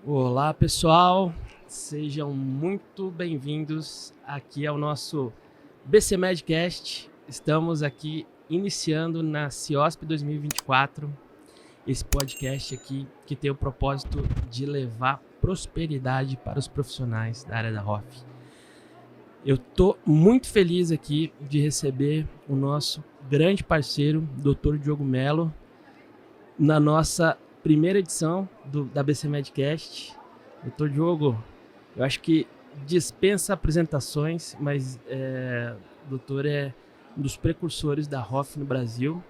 Olá, pessoal, sejam muito bem-vindos aqui ao nosso BC Medcast. Estamos aqui iniciando na CIOSP 2024, esse podcast aqui que tem o propósito de levar prosperidade para os profissionais da área da ROF. Eu estou muito feliz aqui de receber o nosso grande parceiro, Dr. Diogo Melo, na nossa primeira edição da BC Medcast. Dr. Diogo, eu acho que dispensa apresentações, mas o doutor é um dos precursores da ROF no Brasil.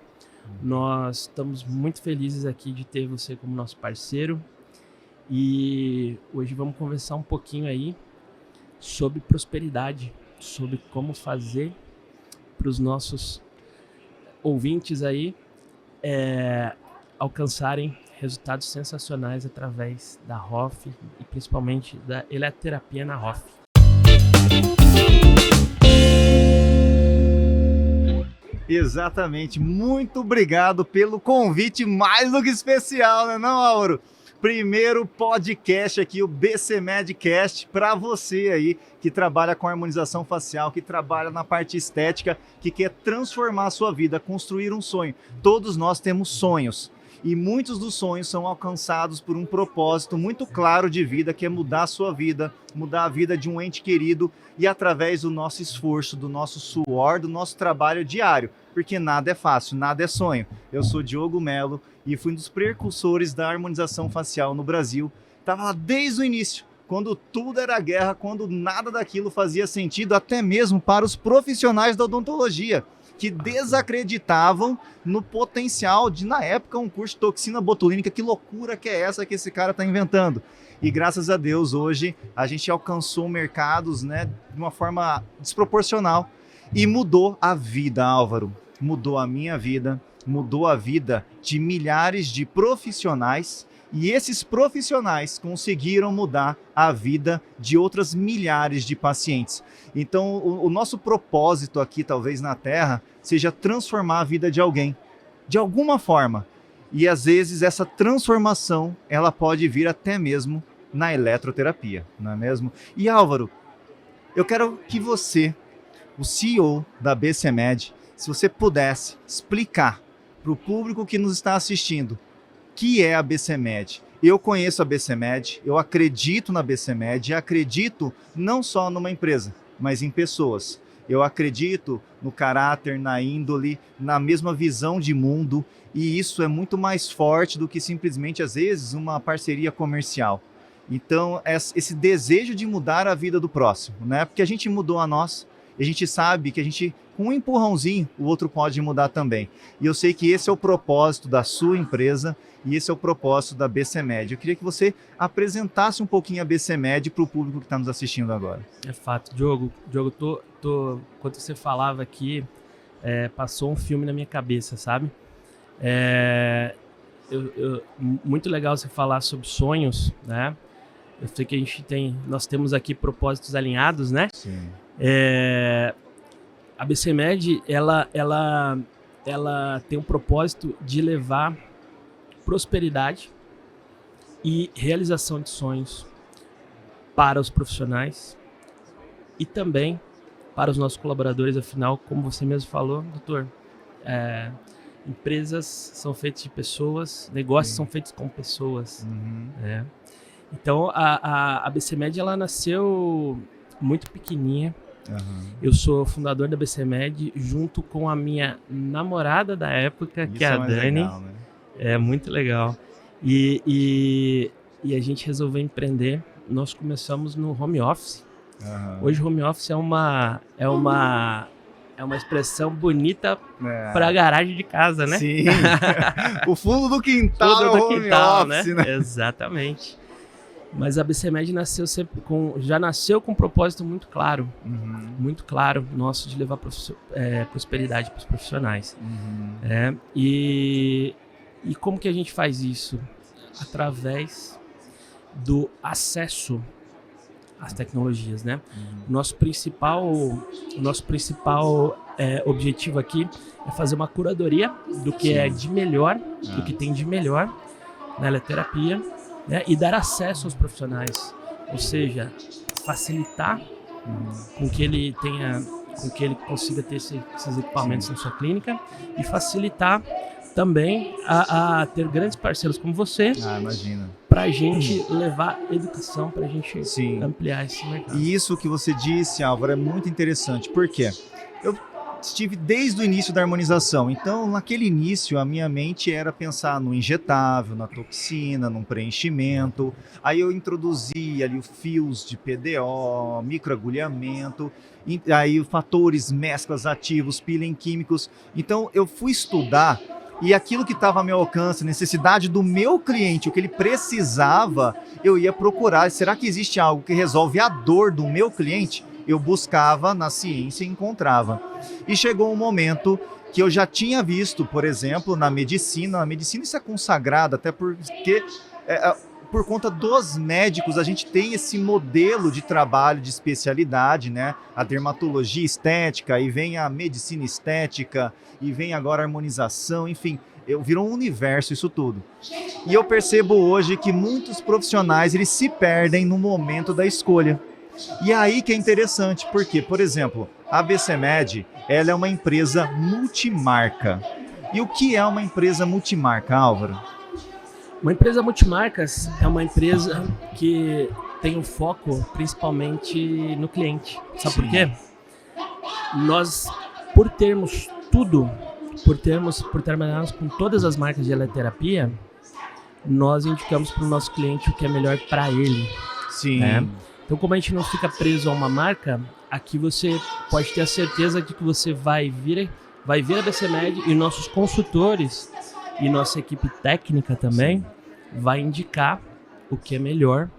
Nós estamos muito felizes aqui de ter você como nosso parceiro e hoje vamos conversar um pouquinho aí sobre prosperidade, sobre como fazer para os nossos ouvintes aí alcançarem resultados sensacionais através da ROF e principalmente da eletroterapia na ROF. Exatamente, muito obrigado pelo convite mais do que especial, né não, Álvaro? Primeiro podcast aqui, o BC Medcast, para você aí que trabalha com harmonização facial, que trabalha na parte estética, que quer transformar a sua vida, construir um sonho. Todos nós temos sonhos. E muitos dos sonhos são alcançados por um propósito muito claro de vida, que é mudar a sua vida, mudar a vida de um ente querido e através do nosso esforço, do nosso suor, do nosso trabalho diário. Porque nada é fácil, nada é sonho. Eu sou Diogo Melo e fui um dos precursores da harmonização facial no Brasil. Estava lá desde o início, quando tudo era guerra, quando nada daquilo fazia sentido, até mesmo para os profissionais da odontologia, que desacreditavam no potencial de, na época, um curso de toxina botulínica. Que loucura que é essa que esse cara está inventando? E graças a Deus, hoje, a gente alcançou mercados, né, de uma forma desproporcional e mudou a vida, Álvaro. Mudou a minha vida, mudou a vida de milhares de profissionais e esses profissionais conseguiram mudar a vida de outras milhares de pacientes. Então, o nosso propósito aqui, talvez na Terra, seja transformar a vida de alguém, de alguma forma. E às vezes essa transformação, ela pode vir até mesmo na eletroterapia, não é mesmo? E Álvaro, eu quero que você, o CEO da BC Med, se você pudesse explicar para o público que nos está assistindo, que é a BC Med. Eu conheço a BC Med, eu acredito na BC Med e acredito não só numa empresa, mas em pessoas. Eu acredito no caráter, na índole, na mesma visão de mundo, e isso é muito mais forte do que simplesmente, às vezes, uma parceria comercial. Então, esse desejo de mudar a vida do próximo, né? Porque a gente mudou a nós, e a gente sabe que a gente, com um empurrãozinho, o outro pode mudar também. E eu sei que esse é o propósito da sua empresa e esse é o propósito da BC Med. Eu queria que você apresentasse um pouquinho a BC Med para o público que está nos assistindo agora. É fato, Diogo, quando você falava aqui, passou um filme na minha cabeça, sabe? Muito legal você falar sobre sonhos, né? Eu sei que nós temos aqui propósitos alinhados, né? Sim. A BC Med, ela tem um propósito de levar prosperidade e realização de sonhos para os profissionais e também para os nossos colaboradores. Afinal, como você mesmo falou, doutor, empresas são feitas de pessoas, negócios são feitos com pessoas. Né? Então, a BC Med, ela nasceu muito pequenininha. Eu sou fundador da BC Med junto com a minha namorada da época, que é a Dani. Legal, né? É muito legal. E a gente resolveu empreender. Nós começamos no home office. Hoje home office é uma expressão bonita para a garagem de casa, né? Sim. O fundo do quintal é o home office, né? Exatamente. Mas a BC Med já nasceu com um propósito muito claro, nosso, de levar prosperidade para os profissionais. E como que a gente faz isso? Através do acesso às tecnologias, né? O nosso principal objetivo aqui é fazer uma curadoria do que é de melhor, do que tem de melhor na eletroterapia né? E dar acesso aos profissionais, ou seja, facilitar com que ele consiga ter esses equipamentos na sua clínica e facilitar também a ter grandes parceiros como você. Imagina. Para a gente levar educação, para a gente ampliar esse mercado. E isso que você disse, Álvaro, é muito interessante. Por quê? Eu estive desde o início da harmonização. Então, naquele início, a minha mente era pensar no injetável, na toxina, num preenchimento. Aí eu introduzi ali os fios de PDO, microagulhamento, aí fatores, mesclas ativos, peeling químicos. Então, eu fui estudar e aquilo que estava ao meu alcance, a necessidade do meu cliente, o que ele precisava, eu ia procurar. Será que existe algo que resolve a dor do meu cliente? Eu buscava na ciência e encontrava. E chegou um momento que eu já tinha visto, por exemplo, na medicina. A medicina isso é consagrado, até porque por conta dos médicos a gente tem esse modelo de trabalho de especialidade, né? A dermatologia estética, e vem a medicina estética, e vem agora a harmonização, enfim, virou um universo isso tudo. E eu percebo hoje que muitos profissionais eles se perdem no momento da escolha. E aí que é interessante, porque, por exemplo, a BCMed, ela é uma empresa multimarca. E o que é uma empresa multimarca, Álvaro? Uma empresa multimarcas é uma empresa que tem um foco principalmente no cliente. Sabe por quê? Nós, por termos tudo, por trabalharmos com todas as marcas de eletroterapia, nós indicamos para o nosso cliente o que é melhor para ele. Sim. Né? Então, como a gente não fica preso a uma marca, aqui você pode ter a certeza de que você vai vir a BCMed e nossos consultores e nossa equipe técnica também vai indicar o que é melhor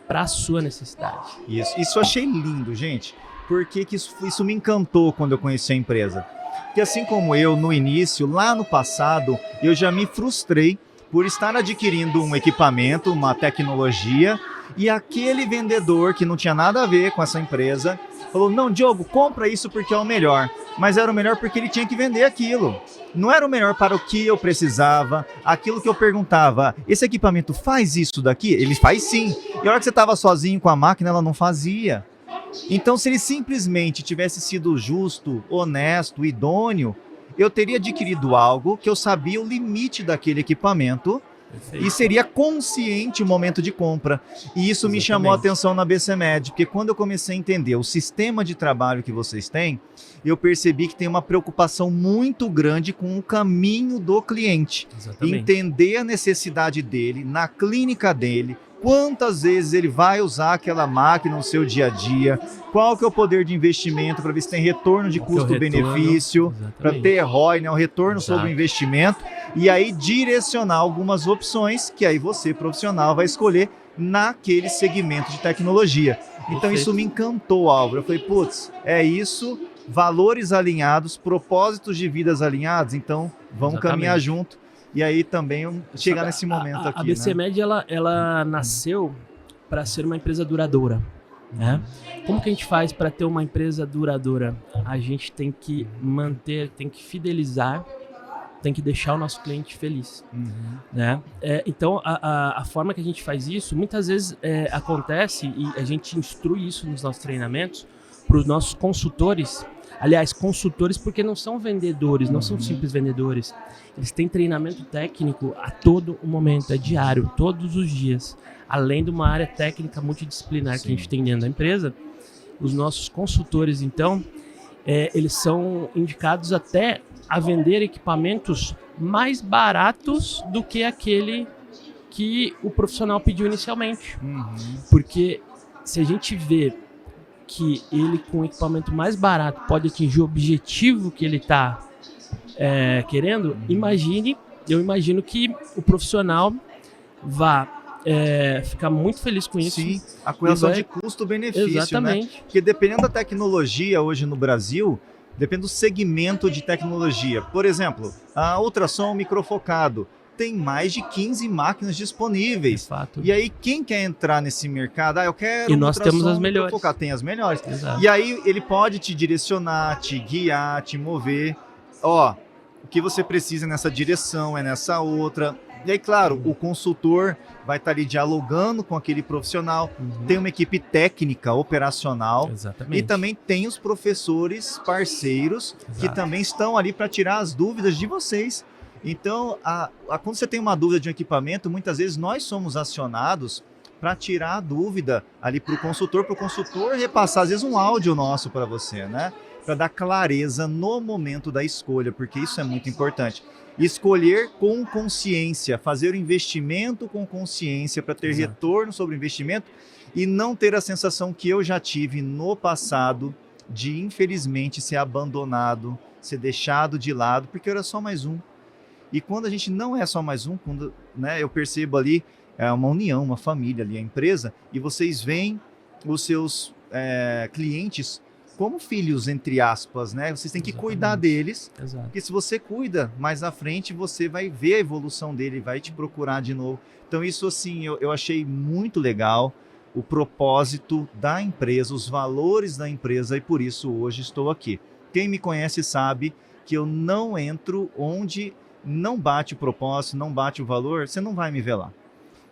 para a sua necessidade. Isso eu achei lindo, gente. Porque que isso me encantou quando eu conheci a empresa. Porque assim como eu, no início, lá no passado, eu já me frustrei por estar adquirindo um equipamento, uma tecnologia, e aquele vendedor que não tinha nada a ver com essa empresa falou: não, Diogo, compra isso porque é o melhor. Mas era o melhor porque ele tinha que vender aquilo. Não era o melhor para o que eu precisava. Aquilo que eu perguntava: esse equipamento faz isso daqui? Ele faz sim. E a hora que você estava sozinho com a máquina, ela não fazia. Então, se ele simplesmente tivesse sido justo, honesto, idôneo, eu teria adquirido algo que eu sabia o limite daquele equipamento. Perfeito. E seria consciente o momento de compra. E isso me chamou a atenção na BCMed, porque quando eu comecei a entender o sistema de trabalho que vocês têm, eu percebi que tem uma preocupação muito grande com o caminho do cliente. Exatamente. Entender a necessidade dele, na clínica dele, quantas vezes ele vai usar aquela máquina no seu dia a dia, qual que é o poder de investimento para ver se tem retorno de custo-benefício, para ter ROI, né, o retorno sobre o investimento, e aí direcionar algumas opções que aí você, profissional, vai escolher naquele segmento de tecnologia. Então isso me encantou, Álvaro. Eu falei, putz, é isso, valores alinhados, propósitos de vidas alinhados, então vamos caminhar junto. E aí também chegar nesse momento aqui. A BCMed, né? ela nasceu para ser uma empresa duradoura. Né? Como que a gente faz para ter uma empresa duradoura? A gente tem que manter, tem que fidelizar, tem que deixar o nosso cliente feliz. Né? Então, a forma que a gente faz isso, muitas vezes acontece, e a gente instrui isso nos nossos treinamentos, para os nossos consultores. Aliás, consultores porque não são vendedores, não são simples vendedores. Eles têm treinamento técnico a todo o momento, é diário, todos os dias. Além de uma área técnica multidisciplinar que a gente tem dentro da empresa, os nossos consultores, então, eles são indicados até a vender equipamentos mais baratos do que aquele que o profissional pediu inicialmente. Porque se a gente vê que ele, com o equipamento mais barato, pode atingir o objetivo que ele está querendo, eu imagino que o profissional vá ficar muito feliz com isso. Sim, a correlação de custo-benefício. Exatamente. Né? Porque dependendo da tecnologia hoje no Brasil, depende do segmento de tecnologia. Por exemplo, a ultrassom microfocado tem mais de 15 máquinas disponíveis. E aí, quem quer entrar nesse mercado? Eu quero. E nós temos as melhores. Tem as melhores. Exato. E aí, ele pode te direcionar, te guiar, te mover. Ó, o que você precisa nessa direção, é nessa outra. E aí, claro, o consultor vai estar ali dialogando com aquele profissional, tem uma equipe técnica, operacional, Exatamente. e também tem os professores parceiros que Exato. também estão ali para tirar as dúvidas de vocês. Então, quando você tem uma dúvida de um equipamento, muitas vezes nós somos acionados para tirar a dúvida ali para o consultor repassar, às vezes, um áudio nosso para você, né? Para dar clareza no momento da escolha, porque isso é muito importante. Escolher com consciência, fazer o investimento com consciência para ter Exato. retorno sobre o investimento e não ter a sensação que eu já tive no passado de, infelizmente, ser abandonado, ser deixado de lado, porque eu era só mais um. E quando a gente não é só mais um, quando, né, eu percebo ali uma união, uma família ali, a empresa, e vocês veem os seus clientes como filhos, entre aspas, né? Vocês têm que cuidar deles, Exato. porque se você cuida, mais à frente você vai ver a evolução dele, vai te procurar de novo. Então isso, assim, eu achei muito legal, o propósito da empresa, os valores da empresa, e por isso hoje estou aqui. Quem me conhece sabe que eu não entro onde não bate o propósito, não bate o valor, você não vai me ver lá.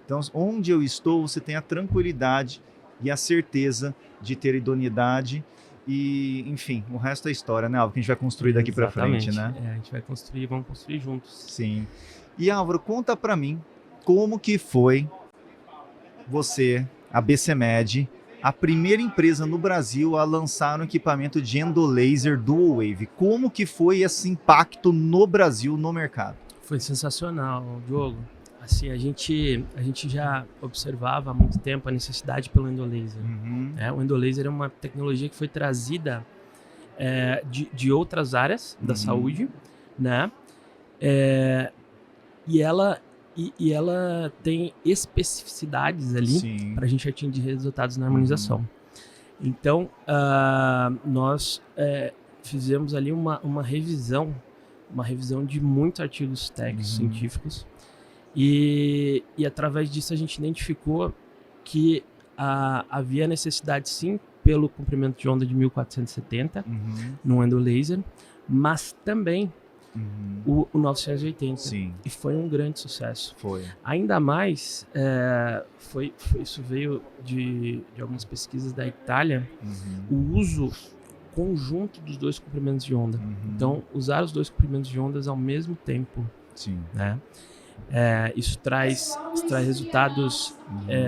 Então, onde eu estou, você tem a tranquilidade e a certeza de ter idoneidade e, enfim, o resto é história, né, Álvaro? Que a gente vai construir daqui para frente, né? A gente vai construir, vamos construir juntos. Sim. E, Álvaro, conta para mim como que foi você, a BCMed, a primeira empresa no Brasil a lançar um equipamento de endolaser Dual Wave. Como que foi esse impacto no Brasil, no mercado? Foi sensacional, Diogo. Assim, a gente já observava há muito tempo a necessidade pelo endolaser. O endolaser é uma tecnologia que foi trazida de outras áreas da saúde, né? E ela tem especificidades ali para a gente atingir resultados na harmonização. Então, nós fizemos ali uma revisão de muitos artigos técnicos científicos e através disso a gente identificou que havia necessidade sim pelo comprimento de onda de 1470 no endolaser, mas também o 980. Sim. E foi um grande sucesso. Foi. Ainda mais, isso veio de algumas pesquisas da Itália, o uso conjunto dos dois comprimentos de onda. Então, usar os dois comprimentos de ondas ao mesmo tempo. Sim. Né? Isso traz resultados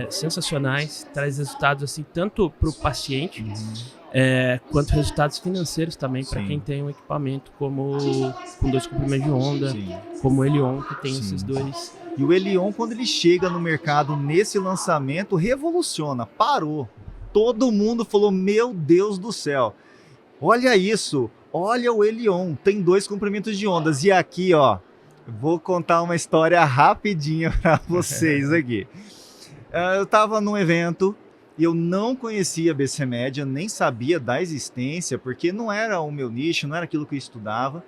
sensacionais, traz resultados assim, tanto para o paciente, quanto resultados financeiros também para quem tem um equipamento com dois comprimentos de onda, como o Elion, que tem esses dois. E o Elion, quando ele chega no mercado nesse lançamento, revoluciona, parou. Todo mundo falou, meu Deus do céu, olha isso, olha o Elion, tem dois comprimentos de ondas. E aqui, ó, vou contar uma história rapidinha para vocês aqui. Eu estava num evento e eu não conhecia a BCMed, eu nem sabia da existência, porque não era o meu nicho, não era aquilo que eu estudava,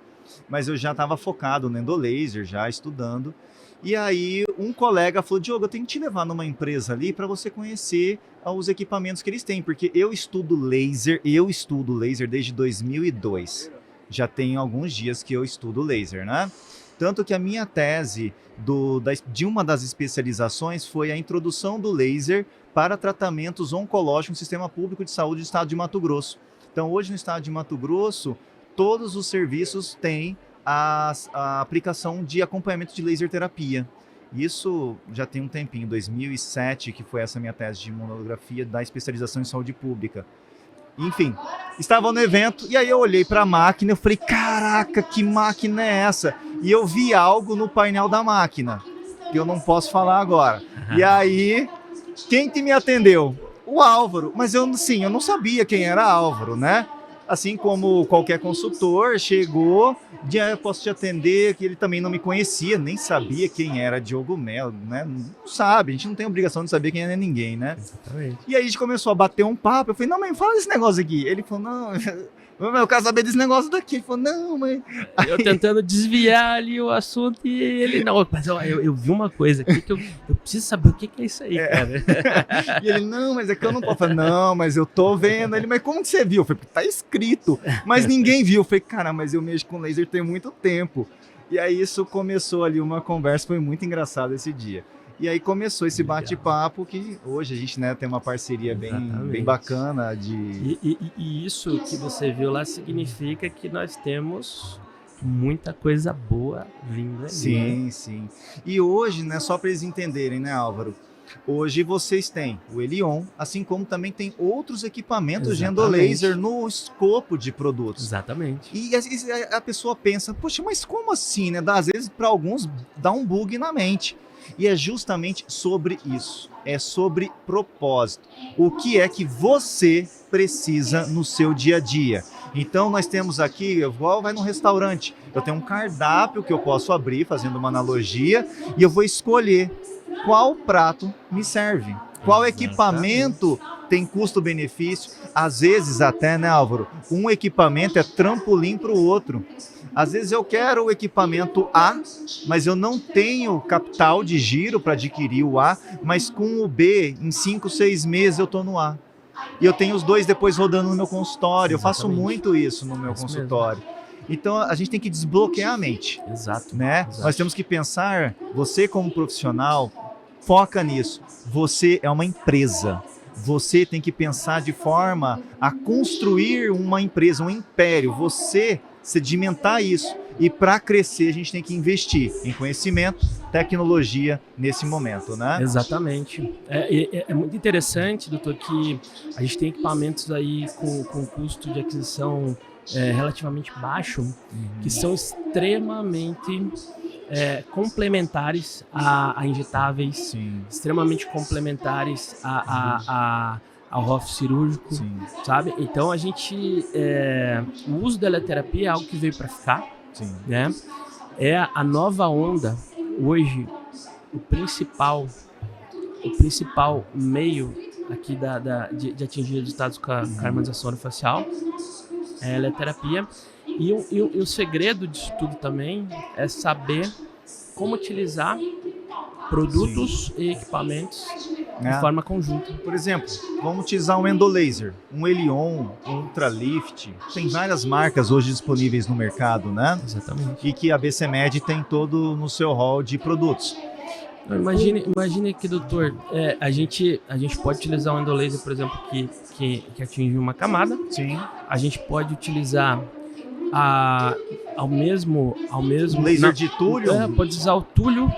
mas eu já estava focado no endolaser, já estudando. E aí um colega falou, Diogo, eu tenho que te levar numa empresa ali para você conhecer os equipamentos que eles têm, porque eu estudo laser desde 2002. Já tem alguns dias que eu estudo laser, né? Tanto que a minha tese de uma das especializações foi a introdução do laser para tratamentos oncológicos no Sistema Público de Saúde do Estado de Mato Grosso. Então, hoje no Estado de Mato Grosso, todos os serviços têm a aplicação de acompanhamento de laser terapia. Isso já tem um tempinho, 2007, que foi essa minha tese de monografia da especialização em saúde pública. Enfim, estava no evento e aí eu olhei para a máquina e falei, caraca, que máquina é essa? E eu vi algo no painel da máquina, que eu não posso falar agora. E aí, quem que me atendeu? O Álvaro. Mas eu não sabia quem era Álvaro, né? Assim como qualquer consultor, chegou, eu posso te atender, que ele também não me conhecia, nem sabia quem era Diogo Melo, né? Não sabe, a gente não tem obrigação de saber quem é ninguém, né? Exatamente. E aí a gente começou a bater um papo, eu falei, não, mas fala desse negócio aqui. Ele falou, não, eu quero saber desse negócio daqui. Ele falou, não, mas... Eu tentando desviar ali o assunto e ele, não, mas eu vi uma coisa aqui que eu preciso saber o que é isso aí, cara. E ele, não, mas é que eu não posso. Eu falei, não, mas eu tô vendo. Ele, mas como que você viu? Eu falei, tá escrito, mas ninguém viu. Eu falei, cara, mas eu mexo com laser tem muito tempo. E aí isso começou ali uma conversa, foi muito engraçado esse dia. E aí começou esse bate-papo que hoje a gente, né, tem uma parceria bem bacana de... E isso que você viu lá significa que nós temos muita coisa boa vindo aí. Sim, sim. E hoje, né, só para eles entenderem, né, Álvaro? Hoje vocês têm o Elion, assim como também tem outros equipamentos de endolaser no escopo de produtos. Exatamente. E às vezes a pessoa pensa, poxa, mas como assim, né? Às vezes para alguns dá um bug na mente. E é justamente sobre isso, é sobre propósito. O que é que você precisa no seu dia a dia? Então nós temos aqui, igual vai num restaurante, eu tenho um cardápio que eu posso abrir, fazendo uma analogia, e eu vou escolher qual prato me serve, qual equipamento tem custo-benefício. Às vezes até, né, Álvaro, um equipamento é trampolim para o outro. Às vezes eu quero o equipamento A, mas eu não tenho capital de giro para adquirir o A, mas com o B, em 5, 6 meses eu estou no A. E eu tenho os dois depois rodando no meu consultório. Exatamente. Eu faço muito isso no meu consultório. Mesmo. Então a gente tem que desbloquear a mente. Exato. Né? Exato. Nós temos que pensar, você como profissional, foca nisso. Você é uma empresa. Você tem que pensar de forma a construir uma empresa, um império. Você sedimentar isso. E para crescer, a gente tem que investir em conhecimento, tecnologia nesse momento, né? Exatamente. É muito interessante, doutor, que a gente tem equipamentos aí com custo de aquisição relativamente baixo, que são extremamente complementares a injetáveis, sim, extremamente complementares ao office cirúrgico, sim, sabe? Então a gente, o uso da eletroterapia é algo que veio para ficar, sim, né? É a nova onda. Hoje, o principal meio aqui de atingir resultados com a harmonização orofacial é a eletroterapia. E o segredo disso tudo também é saber como utilizar produtos, sim, e equipamentos de forma conjunta. Por exemplo, vamos utilizar um endolaser, um Elion, um Ultralift. Tem várias marcas hoje disponíveis no mercado, né? Exatamente. E que a BCMed tem todo no seu hall de produtos. Imagine aqui, doutor, a gente pode utilizar um endolaser, por exemplo, que atinge uma camada. Sim. A gente pode utilizar ao mesmo um laser de túlio. Pode usar o túlio,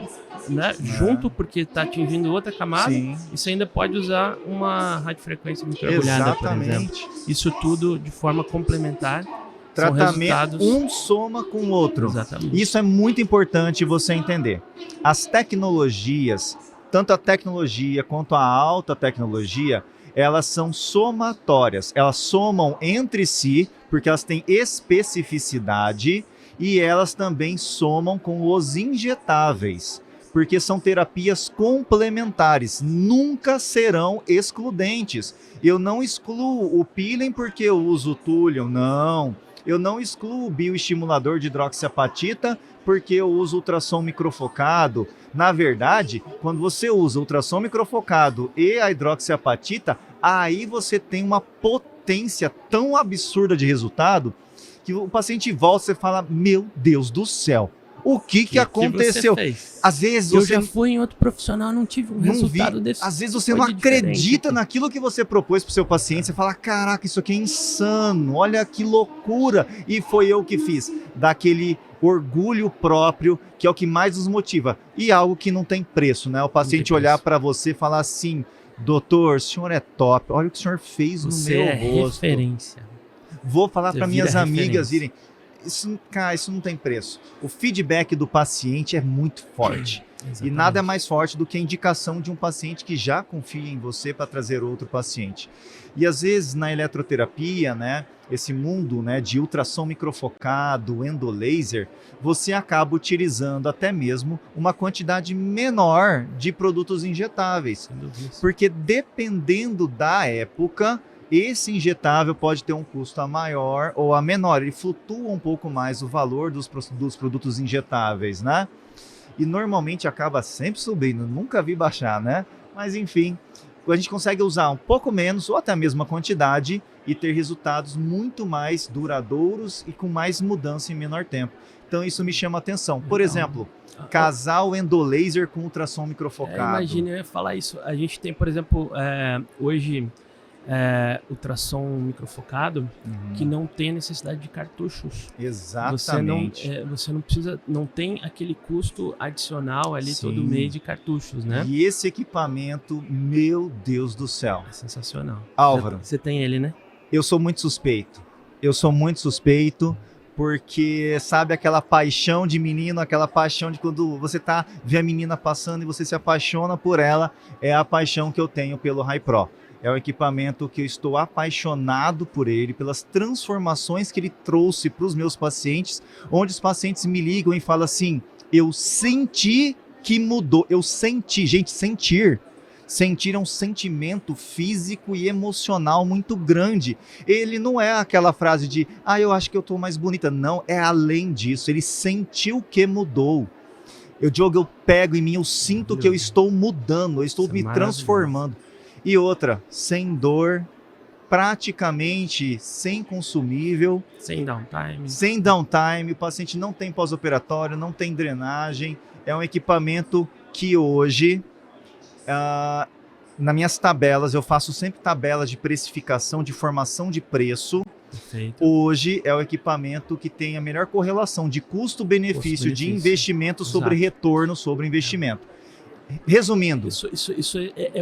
né, junto, porque está atingindo outra camada. Sim. Isso ainda pode usar uma radiofrequência microagulhada, por exemplo. Isso tudo de forma complementar. Tratamento, um soma com o outro. Exatamente. Isso é muito importante você entender. As tecnologias, tanto a tecnologia quanto a alta tecnologia, elas são somatórias. Elas somam entre si, porque elas têm especificidade, e elas também somam com os injetáveis, porque são terapias complementares, nunca serão excludentes. Eu não excluo o peeling porque eu uso o Thulium, não. Eu não excluo o bioestimulador de hidroxiapatita porque eu uso ultrassom microfocado. Na verdade, quando você usa ultrassom microfocado e a hidroxiapatita, aí você tem uma potência tão absurda de resultado que o paciente volta e você fala, meu Deus do céu, o que aconteceu? Às vezes eu já fui em outro profissional, não tive um resultado desse. Às vezes você não acredita naquilo que você propôs para o seu paciente, você fala, caraca, isso aqui é insano, olha que loucura. E foi eu que fiz. Daquele orgulho próprio, que é o que mais nos motiva. E algo que não tem preço, né? O paciente olhar para você e falar assim, doutor, o senhor é top, olha o que o senhor fez no meu rosto. Referência. Vou falar para minhas amigas irem. Isso não tem preço. O feedback do paciente é muito forte. E nada é mais forte do que a indicação de um paciente que já confia em você para trazer outro paciente. E às vezes na eletroterapia, né, esse mundo, né, de ultrassom microfocado, endolaser, você acaba utilizando até mesmo uma quantidade menor de produtos injetáveis. Porque dependendo da época, esse injetável pode ter um custo a maior ou a menor, ele flutua um pouco mais o valor dos produtos injetáveis, né? E normalmente acaba sempre subindo, nunca vi baixar, né? Mas enfim, a gente consegue usar um pouco menos ou até a mesma quantidade e ter resultados muito mais duradouros e com mais mudança em menor tempo. Então isso me chama a atenção. Por exemplo, casal endolaser com ultrassom microfocado. Imagina, eu ia falar isso. A gente tem, por exemplo, hoje ultrassom microfocado que não tem necessidade de cartuchos. Exatamente. Você não precisa, não tem aquele custo adicional ali todo mês de cartuchos, né? E esse equipamento, meu Deus do céu. É sensacional. Álvaro. Você tem ele, né? Eu sou muito suspeito. Porque sabe aquela paixão de menino, aquela paixão de quando você vê a menina passando e você se apaixona por ela, é a paixão que eu tenho pelo Hypro. É um equipamento que eu estou apaixonado por ele, pelas transformações que ele trouxe para os meus pacientes, onde os pacientes me ligam e falam assim, eu senti que mudou, eu senti, gente, sentir é um sentimento físico e emocional muito grande. Ele não é aquela frase de, eu acho que eu estou mais bonita. Não, é além disso, ele sentiu que mudou. Diogo, eu pego em mim, eu sinto que eu estou mudando, eu estou me transformando. E outra, sem dor, praticamente sem consumível. Sem downtime. Sem downtime, o paciente não tem pós-operatório, não tem drenagem. É um equipamento que hoje, nas minhas tabelas, eu faço sempre tabelas de precificação, de formação de preço. Perfeito. Hoje é o equipamento que tem a melhor correlação de custo-benefício, de investimento sobre retorno sobre investimento. Resumindo, isso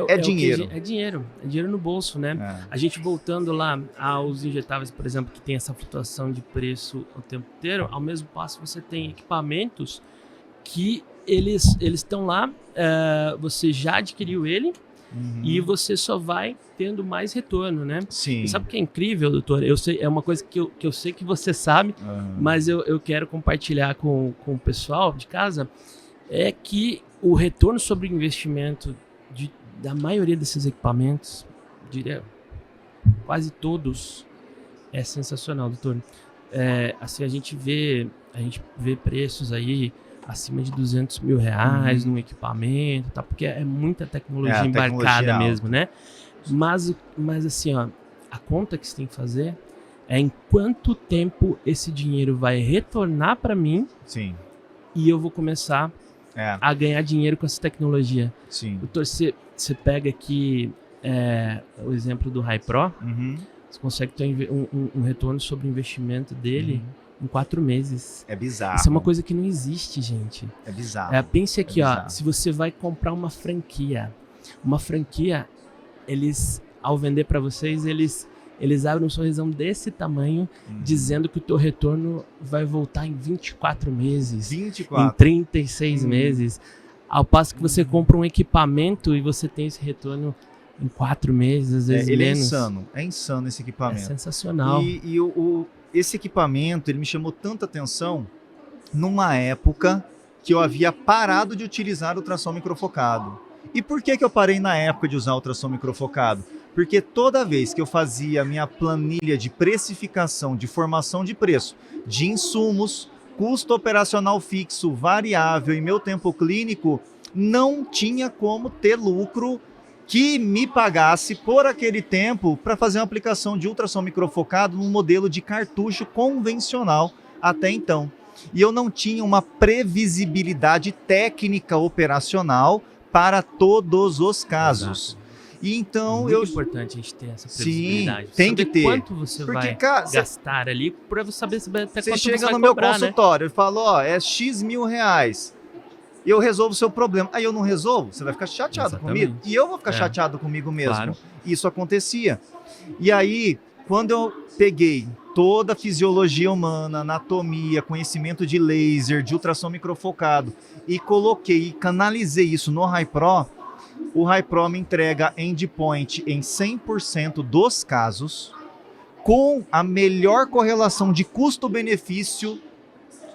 é dinheiro. É dinheiro no bolso, né? A gente voltando lá aos injetáveis, por exemplo, que tem essa flutuação de preço o tempo inteiro, ao mesmo passo você tem equipamentos que eles estão lá, você já adquiriu ele e você só vai tendo mais retorno, né? Sim. E sabe o que é incrível, doutor? Eu sei, é uma coisa que eu sei que você sabe, mas eu quero compartilhar com o pessoal de casa, é que o retorno sobre o investimento da maioria desses equipamentos, diria quase todos, é sensacional, doutor. Assim, a gente vê preços aí acima de R$200 mil num equipamento, tá? Porque é muita tecnologia embarcada mesmo, né? Mas assim, ó, a conta que você tem que fazer é em quanto tempo esse dinheiro vai retornar para mim. Sim. E eu vou começar a ganhar dinheiro com essa tecnologia. Sim. Doutor, você pega aqui o exemplo do Hypro, você consegue ter um retorno sobre o investimento dele em 4 meses. É bizarro. Isso é uma coisa que não existe, gente. É bizarro. Pense aqui, ó, se você vai comprar uma franquia, eles, ao vender para vocês, eles abrem um sorrisão desse tamanho, dizendo que o teu retorno vai voltar em 24 meses, em 36 meses, ao passo que você compra um equipamento e você tem esse retorno em 4 meses, às vezes menos. É insano esse equipamento. É sensacional. E esse equipamento, ele me chamou tanta atenção numa época que eu havia parado de utilizar o ultrassom microfocado. E por que eu parei na época de usar o ultrassom microfocado? Porque toda vez que eu fazia a minha planilha de precificação, de formação de preço, de insumos, custo operacional fixo, variável e meu tempo clínico, não tinha como ter lucro que me pagasse por aquele tempo para fazer uma aplicação de ultrassom microfocado num modelo de cartucho convencional até então. E eu não tinha uma previsibilidade técnica operacional para todos os casos. Exato. E então muito importante a gente ter essa previsibilidade. Sim, tem que ter. Quanto você vai gastar ali para saber até quanto você vai cobrar, né? Você chega no meu consultório e fala, é X mil reais. E eu resolvo o seu problema. Aí eu não resolvo, você vai ficar chateado comigo. E eu vou ficar chateado comigo mesmo. Claro. Isso acontecia. E aí, quando eu peguei toda a fisiologia humana, anatomia, conhecimento de laser, de ultrassom microfocado, e coloquei e canalizei isso no Hypro, o Hypro me entrega endpoint em 100% dos casos, com a melhor correlação de custo-benefício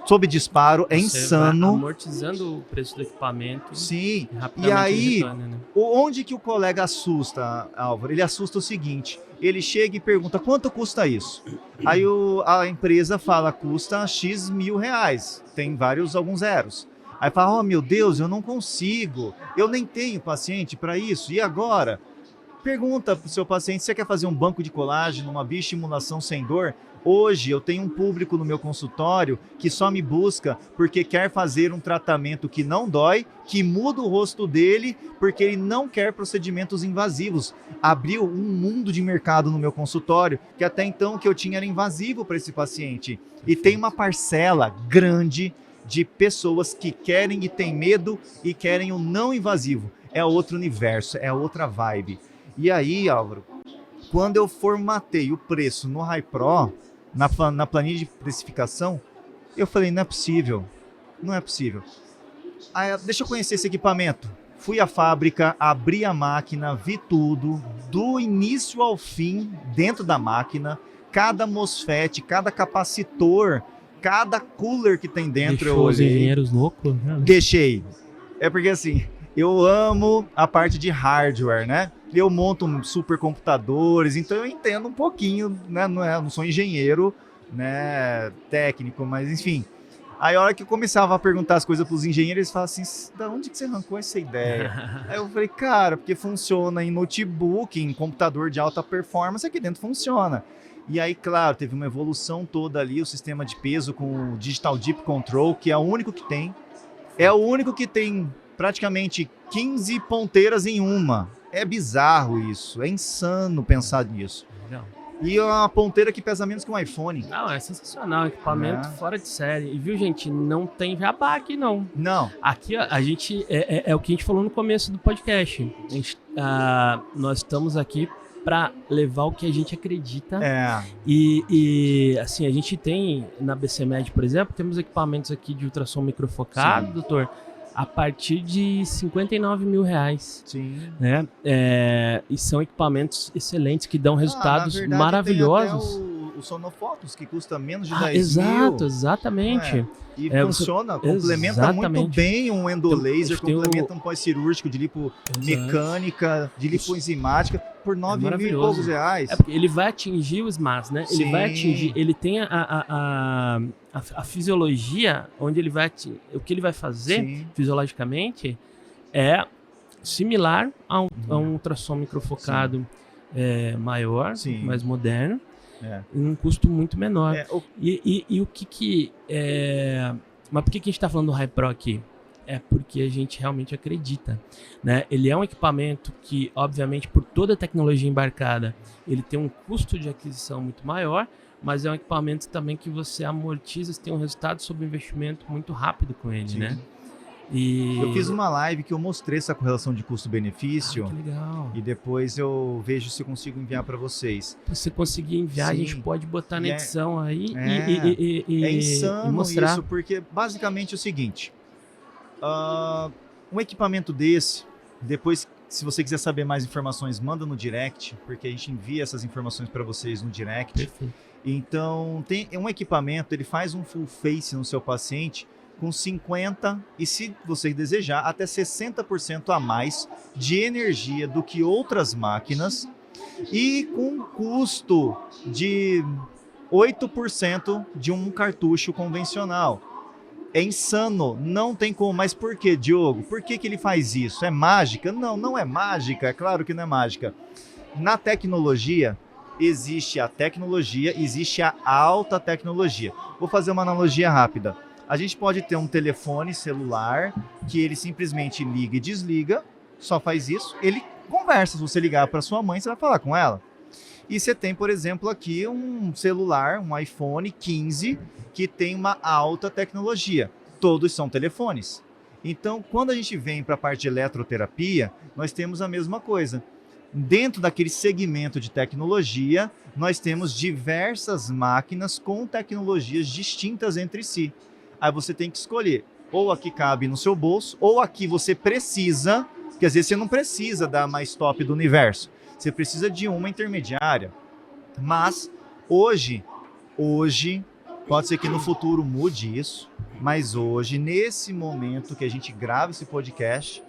sob disparo. É insano. Amortizando o preço do equipamento. Sim. E aí, retorna, né? Onde que o colega assusta, Álvaro? Ele assusta o seguinte: ele chega e pergunta, quanto custa isso? Aí a empresa fala, custa X mil reais. Tem alguns zeros. Aí fala, meu Deus, eu não consigo. Eu nem tenho paciente para isso. E agora? Pergunta para o seu paciente se você quer fazer um banco de colágeno, uma bioestimulação sem dor, Hoje eu tenho um público no meu consultório que só me busca porque quer fazer um tratamento que não dói, que muda o rosto dele, porque ele não quer procedimentos invasivos. Abriu um mundo de mercado no meu consultório que até então o que eu tinha era invasivo para esse paciente. E tem uma parcela grande de pessoas que querem e têm medo e querem o não invasivo. É outro universo, é outra vibe. E aí, Álvaro, quando eu formatei o preço no Hypro, na planilha de precificação, eu falei, não é possível. Aí, deixa eu conhecer esse equipamento. Fui à fábrica, abri a máquina, vi tudo, do início ao fim, dentro da máquina, cada MOSFET, cada capacitor, cada cooler que tem dentro. Deixou os engenheiros loucos? Né? Deixei. É porque assim, eu amo a parte de hardware, né? Eu monto supercomputadores, então eu entendo um pouquinho, né? Não sou engenheiro, né, técnico, mas enfim. Aí a hora que eu começava a perguntar as coisas para os engenheiros, eles falavam assim, da onde que você arrancou essa ideia? Aí eu falei, cara, porque funciona em notebook, em computador de alta performance, aqui dentro funciona. E aí, claro, teve uma evolução toda ali, o sistema de peso com o Digital Deep Control, que é o único que tem. É o único que tem praticamente 15 ponteiras em uma. É bizarro isso, é insano pensar nisso. Não. E é uma ponteira que pesa menos que um iPhone. Não, é sensacional, equipamento fora de série. E viu, gente, não tem jabá aqui, não. Não. Aqui, ó, a gente, é o que a gente falou no começo do podcast. Nós estamos aqui para levar o que a gente acredita. E assim, a gente tem na BCMed, por exemplo, temos equipamentos aqui de ultrassom microfocado, doutor, a partir de R$59 mil. Sim. Né? E são equipamentos excelentes que dão resultados na verdade, maravilhosos. Tem até o Sonofotos, que custa menos de 10 exato, mil. Exatamente. E funciona, complementa muito bem um endolaser, complementa um pós-cirúrgico de lipomecânica, de lipoenzimática, por 9 mil e poucos reais. É porque ele vai atingir o SMAS, né? Sim. Ele vai atingir, ele tem a fisiologia, onde ele vai o que ele vai fazer fisiologicamente é similar a um ultrassom microfocado maior, mais moderno. Em um custo muito menor. E o que mas por que a gente está falando do Hypro aqui? É porque a gente realmente acredita, né? Ele é um equipamento que, obviamente, por toda a tecnologia embarcada, ele tem um custo de aquisição muito maior, mas é um equipamento também que você amortiza, você tem um resultado sobre investimento muito rápido com ele, né? E eu fiz uma live que eu mostrei essa correlação de custo-benefício. Que legal. E depois eu vejo se eu consigo enviar para vocês. Se você conseguir enviar, a gente pode botar na edição aí é insano e mostrar. Isso, porque basicamente é o seguinte, um equipamento desse, depois, se você quiser saber mais informações, manda no direct, porque a gente envia essas informações para vocês no direct. Perfeito. Então, tem um equipamento, ele faz um full face no seu paciente com 50% e, se você desejar, até 60% a mais de energia do que outras máquinas e com um custo de 8% de um cartucho convencional. É insano, não tem como. Mas por que, Diogo? Por que ele faz isso? É mágica? Não, não é mágica, é claro que não é mágica. Na tecnologia, existe a tecnologia, existe a alta tecnologia. Vou fazer uma analogia rápida. A gente pode ter um telefone celular que ele simplesmente liga e desliga, só faz isso, ele conversa. Se você ligar para sua mãe, você vai falar com ela. E você tem, por exemplo, aqui um celular, um iPhone 15, que tem uma alta tecnologia. Todos são telefones. Então, quando a gente vem para a parte de eletroterapia, nós temos a mesma coisa. Dentro daquele segmento de tecnologia, nós temos diversas máquinas com tecnologias distintas entre si. Aí você tem que escolher, ou aqui cabe no seu bolso, ou aqui você precisa, porque às vezes você não precisa da mais top do universo, você precisa de uma intermediária. Mas hoje, pode ser que no futuro mude isso, mas hoje, nesse momento que a gente grava esse podcast,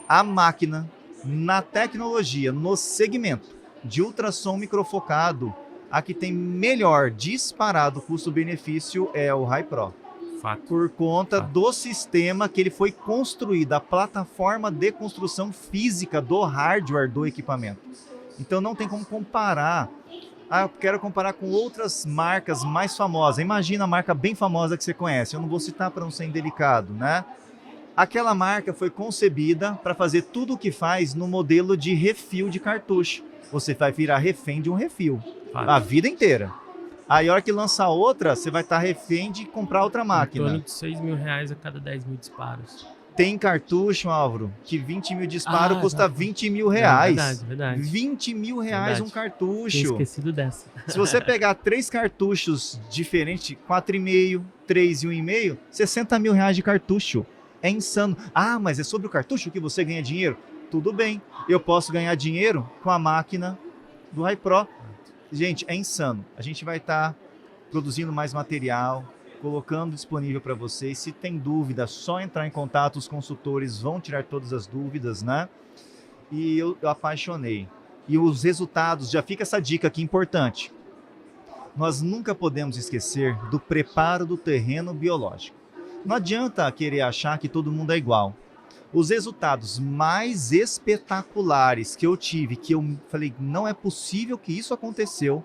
a máquina na tecnologia, no segmento de ultrassom microfocado, a que tem melhor disparado custo-benefício é o Hypro. Por conta do sistema que ele foi construído, a plataforma de construção física do hardware do equipamento. Então não tem como comparar Ah, eu quero comparar com outras marcas mais famosas. Imagina a marca bem famosa que você conhece. Eu não vou citar para não ser indelicado, né? Aquela marca foi concebida para fazer tudo o que faz no modelo de refil de cartucho. Você vai virar refém de um refil a vida inteira. Aí, a hora que lançar outra, você vai estar refém de comprar outra máquina. Em torno de R$6.000 a cada 10 mil disparos. Tem cartucho, Álvaro, que 20 mil disparos custa já. 20 mil reais. Não, verdade. 20 mil reais um cartucho. Tinha esquecido dessa. Se você pegar 3 cartuchos diferentes, 4,5, 3 e 1,5, 60 mil reais de cartucho. É insano. Ah, mas é sobre o cartucho que você ganha dinheiro? Tudo bem, eu posso ganhar dinheiro com a máquina do Hypro. Gente, é insano. A gente vai estar produzindo mais material, colocando disponível para vocês. Se tem dúvida, só entrar em contato, os consultores vão tirar todas as dúvidas, né? E eu apaixonei. E os resultados, já fica essa dica aqui importante. Nós nunca podemos esquecer do preparo do terreno biológico. Não adianta querer achar que todo mundo é igual. Os resultados mais espetaculares que eu tive, que eu falei, não é possível que isso aconteceu,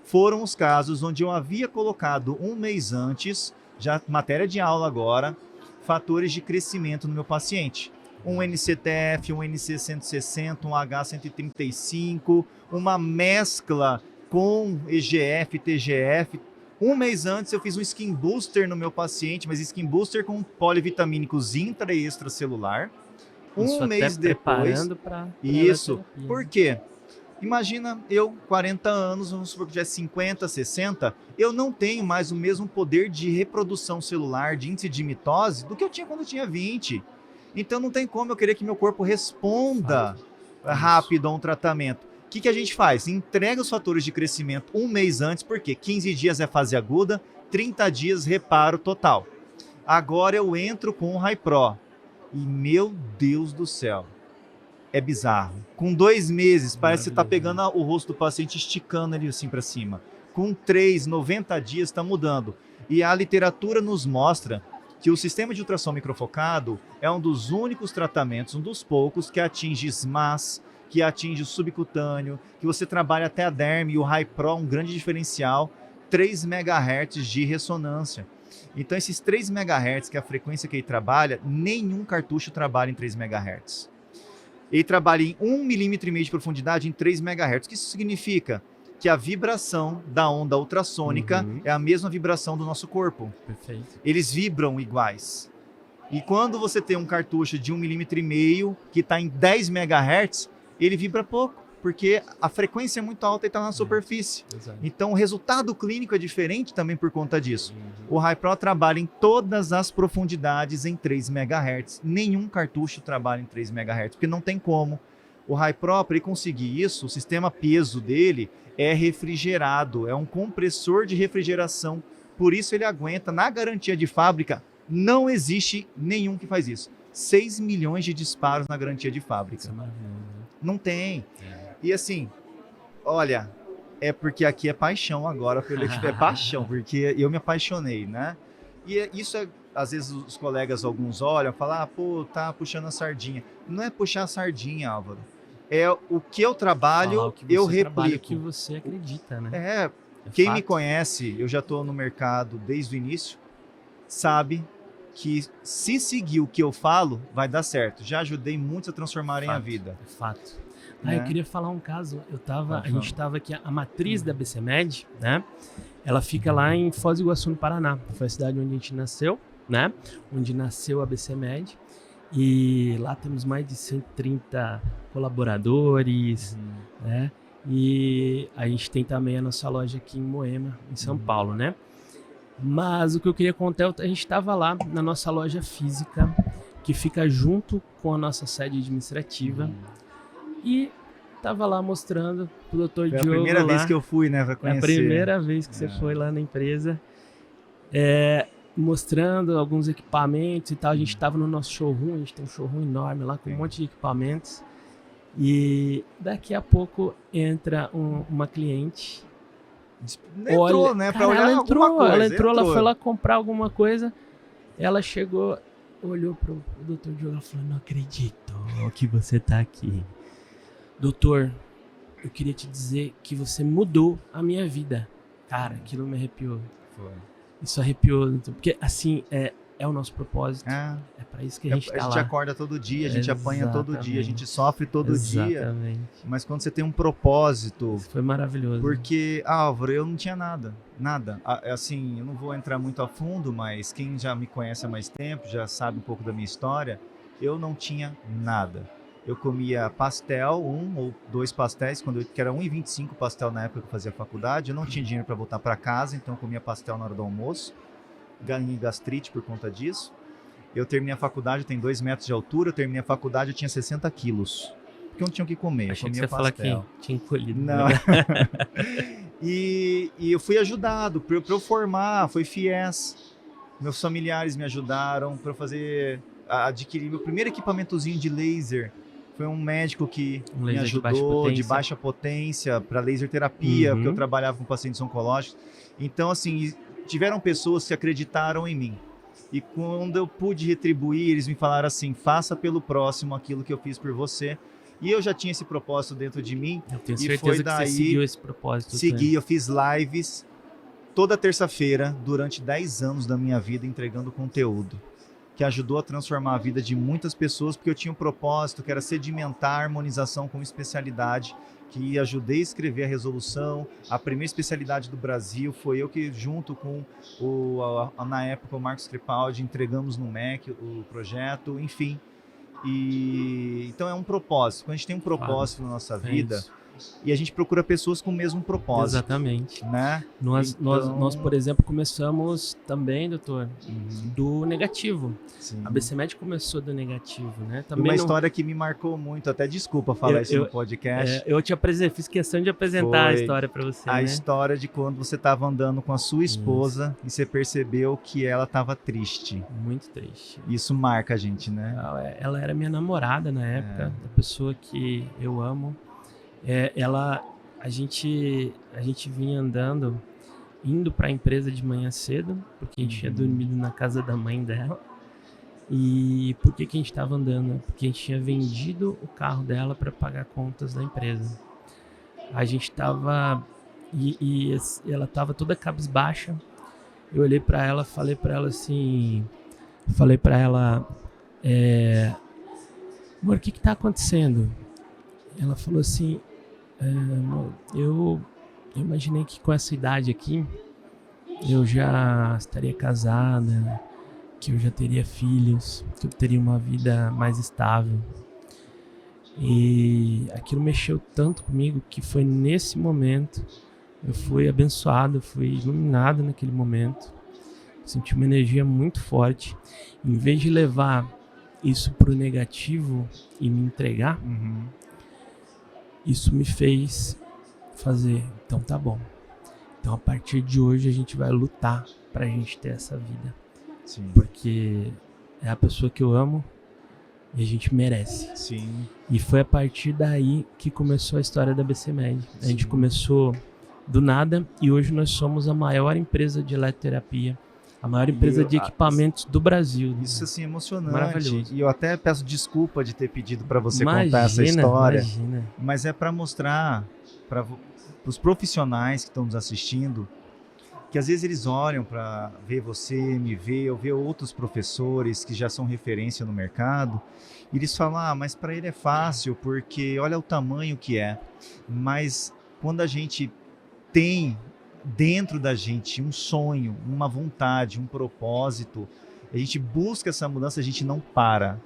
foram os casos onde eu havia colocado um mês antes, já matéria de aula agora, fatores de crescimento no meu paciente. Um NCTF, um NC160, um H135, uma mescla com EGF, TGF. Um mês antes eu fiz um skin booster no meu paciente, mas skin booster com polivitamínicos intra e extracelular. Um mês depois. Isso. Por quê? Imagina eu, 40 anos, vamos supor que já é 50, 60, eu não tenho mais o mesmo poder de reprodução celular, de índice de mitose, do que eu tinha quando eu tinha 20. Então não tem como eu querer que meu corpo responda rápido a um tratamento. O que a gente faz? Entrega os fatores de crescimento um mês antes, porque 15 dias é fase aguda, 30 dias reparo total. Agora eu entro com o Hypro. E meu Deus do céu, é bizarro. Com 2 meses, parece que você tá pegando o rosto do paciente, esticando ele assim para cima. Com 3, 90 dias está mudando. E a literatura nos mostra que o sistema de ultrassom microfocado é um dos únicos tratamentos, um dos poucos, que atinge SMAS, que atinge o subcutâneo, que você trabalha até a derme, e o Hypro, um grande diferencial, 3 MHz de ressonância. Então esses 3 MHz, que é a frequência que ele trabalha, nenhum cartucho trabalha em 3 MHz. Ele trabalha em 1,5 mm de profundidade em 3 MHz. O que isso significa? Que a vibração da onda ultrassônica é a mesma vibração do nosso corpo. Perfeito. Eles vibram iguais. E quando você tem um cartucho de 1,5 mm que está em 10 MHz, ele vibra pouco, porque a frequência é muito alta e está na superfície. Então o resultado clínico é diferente também por conta disso. O Hypro trabalha em todas as profundidades em 3 MHz. Nenhum cartucho trabalha em 3 MHz, porque não tem como. O Hypro, para ele conseguir isso, o sistema peso dele é refrigerado, é um compressor de refrigeração. Por isso ele aguenta, na garantia de fábrica, não existe nenhum que faz isso. 6 milhões de disparos na garantia de fábrica. Isso é maravilhoso. Não tem. E assim, olha, é porque aqui é paixão agora, é paixão, porque eu me apaixonei, né? E isso é, às vezes os colegas, alguns olham e falam, pô, tá puxando a sardinha. Não é puxar a sardinha, Álvaro. É o que eu trabalho, eu replico. O que você acredita, né? Quem me conhece, eu já estou no mercado desde o início, sabe que se seguir o que eu falo, vai dar certo. Já ajudei muitos a transformarem a vida. É fato. Eu queria falar um caso. A gente estava aqui, a matriz da BCMed, né? Ela fica lá em Foz do Iguaçu, no Paraná. Foi a cidade onde a gente nasceu, né? Onde nasceu a BCMed. E lá temos mais de 130 colaboradores, né? E a gente tem também a nossa loja aqui em Moema, em São Paulo, né? Mas o que eu queria contar, a gente estava lá na nossa loja física, que fica junto com a nossa sede administrativa, e estava lá mostrando pro Dr. Diogo. Foi a primeira vez que eu fui, né, para conhecer. É a primeira vez que você foi lá na empresa, mostrando alguns equipamentos e tal. A gente estava no nosso showroom, a gente tem um showroom enorme lá com um monte de equipamentos, e daqui a pouco entra uma cliente. Entrou, né? Pra olhar alguma coisa. Ela entrou, ela foi lá comprar alguma coisa. Ela chegou, olhou pro Dr. Diogo e falou: não acredito que você tá aqui. Doutor, eu queria te dizer que você mudou a minha vida. Cara, aquilo me arrepiou. Foi. Isso arrepiou, porque assim, é o nosso propósito. É. É pra isso que a gente tá A gente lá. acorda todo dia, a gente apanha todo dia, a gente Exatamente. sofre todo dia. Exatamente. Mas quando você tem um propósito, Isso foi maravilhoso. porque, Álvaro, eu não tinha nada. Assim, eu não vou entrar muito a fundo, mas quem já me conhece há mais tempo, já sabe um pouco da minha história, eu não tinha nada. Eu comia pastel, 1 ou 2 pastéis, que era 1,25 o pastel na época que eu fazia faculdade. Eu não tinha dinheiro para voltar para casa, então eu comia pastel na hora do almoço. Ganhei gastrite por conta disso. Eu terminei a faculdade, eu tenho 2 metros de altura, eu terminei a faculdade, eu tinha 60 quilos. Porque eu não tinha o que comer, Achei eu que comia você ia falar pastel. que tinha encolhido. Não. E eu fui ajudado para eu formar, foi FIES. Meus familiares me ajudaram para eu adquirir meu primeiro equipamentozinho de laser. Foi um médico que Um me laser ajudou de baixa potência para laser terapia, Uhum. porque eu trabalhava com pacientes oncológicos. Então, assim, tiveram pessoas que acreditaram em mim. E quando eu pude retribuir, eles me falaram assim: faça pelo próximo aquilo que eu fiz por você. E eu já tinha esse propósito dentro de mim. Eu tenho E certeza foi que daí, você seguiu esse propósito. Segui, eu fiz lives toda terça-feira durante 10 anos da minha vida entregando conteúdo, que ajudou a transformar a vida de muitas pessoas, porque eu tinha um propósito que era sedimentar a harmonização como especialidade, que ajudei a escrever a resolução. A primeira especialidade do Brasil foi eu que, junto com na época, o Marcos Crepaldi, entregamos no MEC o projeto, enfim. Então é um propósito. Quando a gente tem um propósito na nossa vida, isso. e a gente procura pessoas com o mesmo propósito. Exatamente. Né? Nós, por exemplo, começamos também, doutor, do negativo. Sim. A BCMed começou do negativo, né? Também uma história que me marcou muito, até desculpa falar isso no podcast. Eu fiz questão de apresentar a história para você. A história de quando você estava andando com a sua esposa e você percebeu que ela estava triste. Muito triste. Isso marca a gente, né? Ela era minha namorada na época, a pessoa que eu amo. A gente vinha andando, indo para a empresa de manhã cedo, porque a gente tinha dormido na casa da mãe dela. E por que a gente estava andando? Porque a gente tinha vendido o carro dela para pagar contas da empresa. A gente estava e ela estava toda cabisbaixa. Eu olhei para ela, falei para ela, amor, o que está acontecendo? Ela falou assim: amor, eu imaginei que com essa idade aqui eu já estaria casada, que eu já teria filhos, que eu teria uma vida mais estável. E aquilo mexeu tanto comigo que foi nesse momento, eu fui abençoado, fui iluminado naquele momento. Senti uma energia muito forte. Em vez de levar isso para o negativo e me entregar, isso me fez fazer, então tá bom. Então a partir de hoje a gente vai lutar pra gente ter essa vida. Sim. Porque é a pessoa que eu amo e a gente merece. Sim. E foi a partir daí que começou a história da BCMed. A gente começou do nada e hoje nós somos a maior empresa de eletroterapia, a maior empresa de equipamentos do Brasil. Isso assim, emocionante. Maravilhoso. E eu até peço desculpa de ter pedido para você contar essa história. Imagina. Mas é para mostrar para os profissionais que estão nos assistindo que às vezes eles olham para ver você, me ver, ou ver outros professores que já são referência no mercado, e eles falam: mas para ele é fácil, porque olha o tamanho que é. Mas quando a gente tem dentro da gente um sonho, uma vontade, um propósito, a gente busca essa mudança, a gente não para.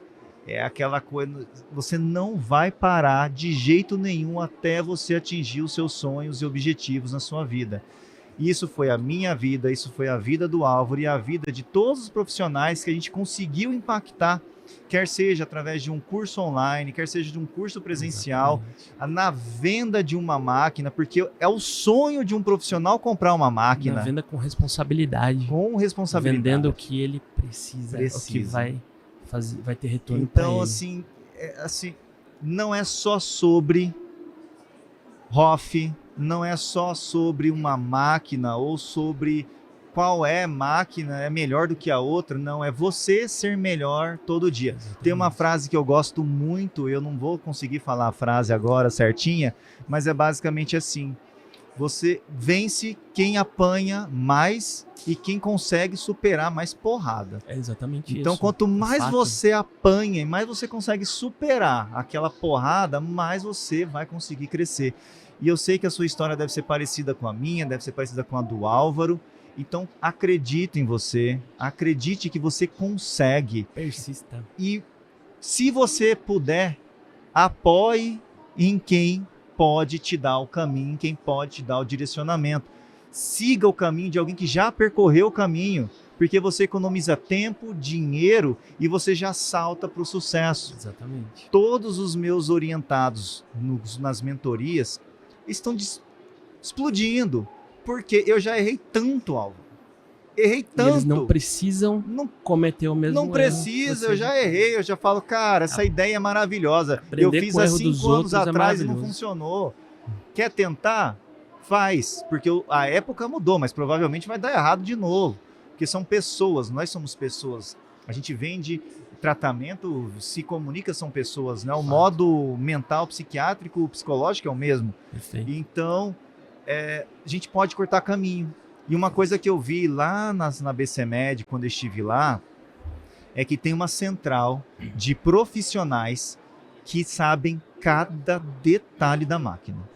É aquela coisa, você não vai parar de jeito nenhum até você atingir os seus sonhos e objetivos na sua vida. Isso foi a minha vida, isso foi a vida do Álvaro e a vida de todos os profissionais que a gente conseguiu impactar, quer seja através de um curso online, quer seja de um curso presencial, na venda de uma máquina, porque é o sonho de um profissional comprar uma máquina. Na venda com responsabilidade. Com responsabilidade. Vendendo o que ele precisa. O que vai ter retorno. Então, assim, não é só sobre ROF, não é só sobre uma máquina ou sobre qual máquina é melhor do que a outra, não, é você ser melhor todo dia. Exatamente. Tem uma frase que eu gosto muito, eu não vou conseguir falar a frase agora certinha, mas é basicamente assim: você vence quem apanha mais e quem consegue superar mais porrada. É exatamente isso. Então, quanto mais fato. você apanha e mais você consegue superar aquela porrada, mais você vai conseguir crescer. E eu sei que a sua história deve ser parecida com a minha, deve ser parecida com a do Álvaro. Então, acredite em você, acredite que você consegue. Persista. E se você puder, apoie em quem pode te dar o caminho, quem pode te dar o direcionamento. Siga o caminho de alguém que já percorreu o caminho, porque você economiza tempo, dinheiro e você já salta para o sucesso. Exatamente. Todos os meus orientados nas mentorias estão explodindo, porque eu já errei tanto, Álvaro. Errei tanto. E eles não precisam cometer o mesmo erro. Não precisa, eu já errei, eu já falo, cara, essa ideia é maravilhosa. Eu fiz há 5 anos atrás e não funcionou. Quer tentar? Faz, porque a época mudou, mas provavelmente vai dar errado de novo. Porque são pessoas, nós somos pessoas. A gente vende tratamento, se comunica, são pessoas, né? O modo mental, psiquiátrico, psicológico é o mesmo. Perfeito. Então, a gente pode cortar caminho. E uma coisa que eu vi lá na BCMed, quando eu estive lá, é que tem uma central de profissionais que sabem cada detalhe da máquina.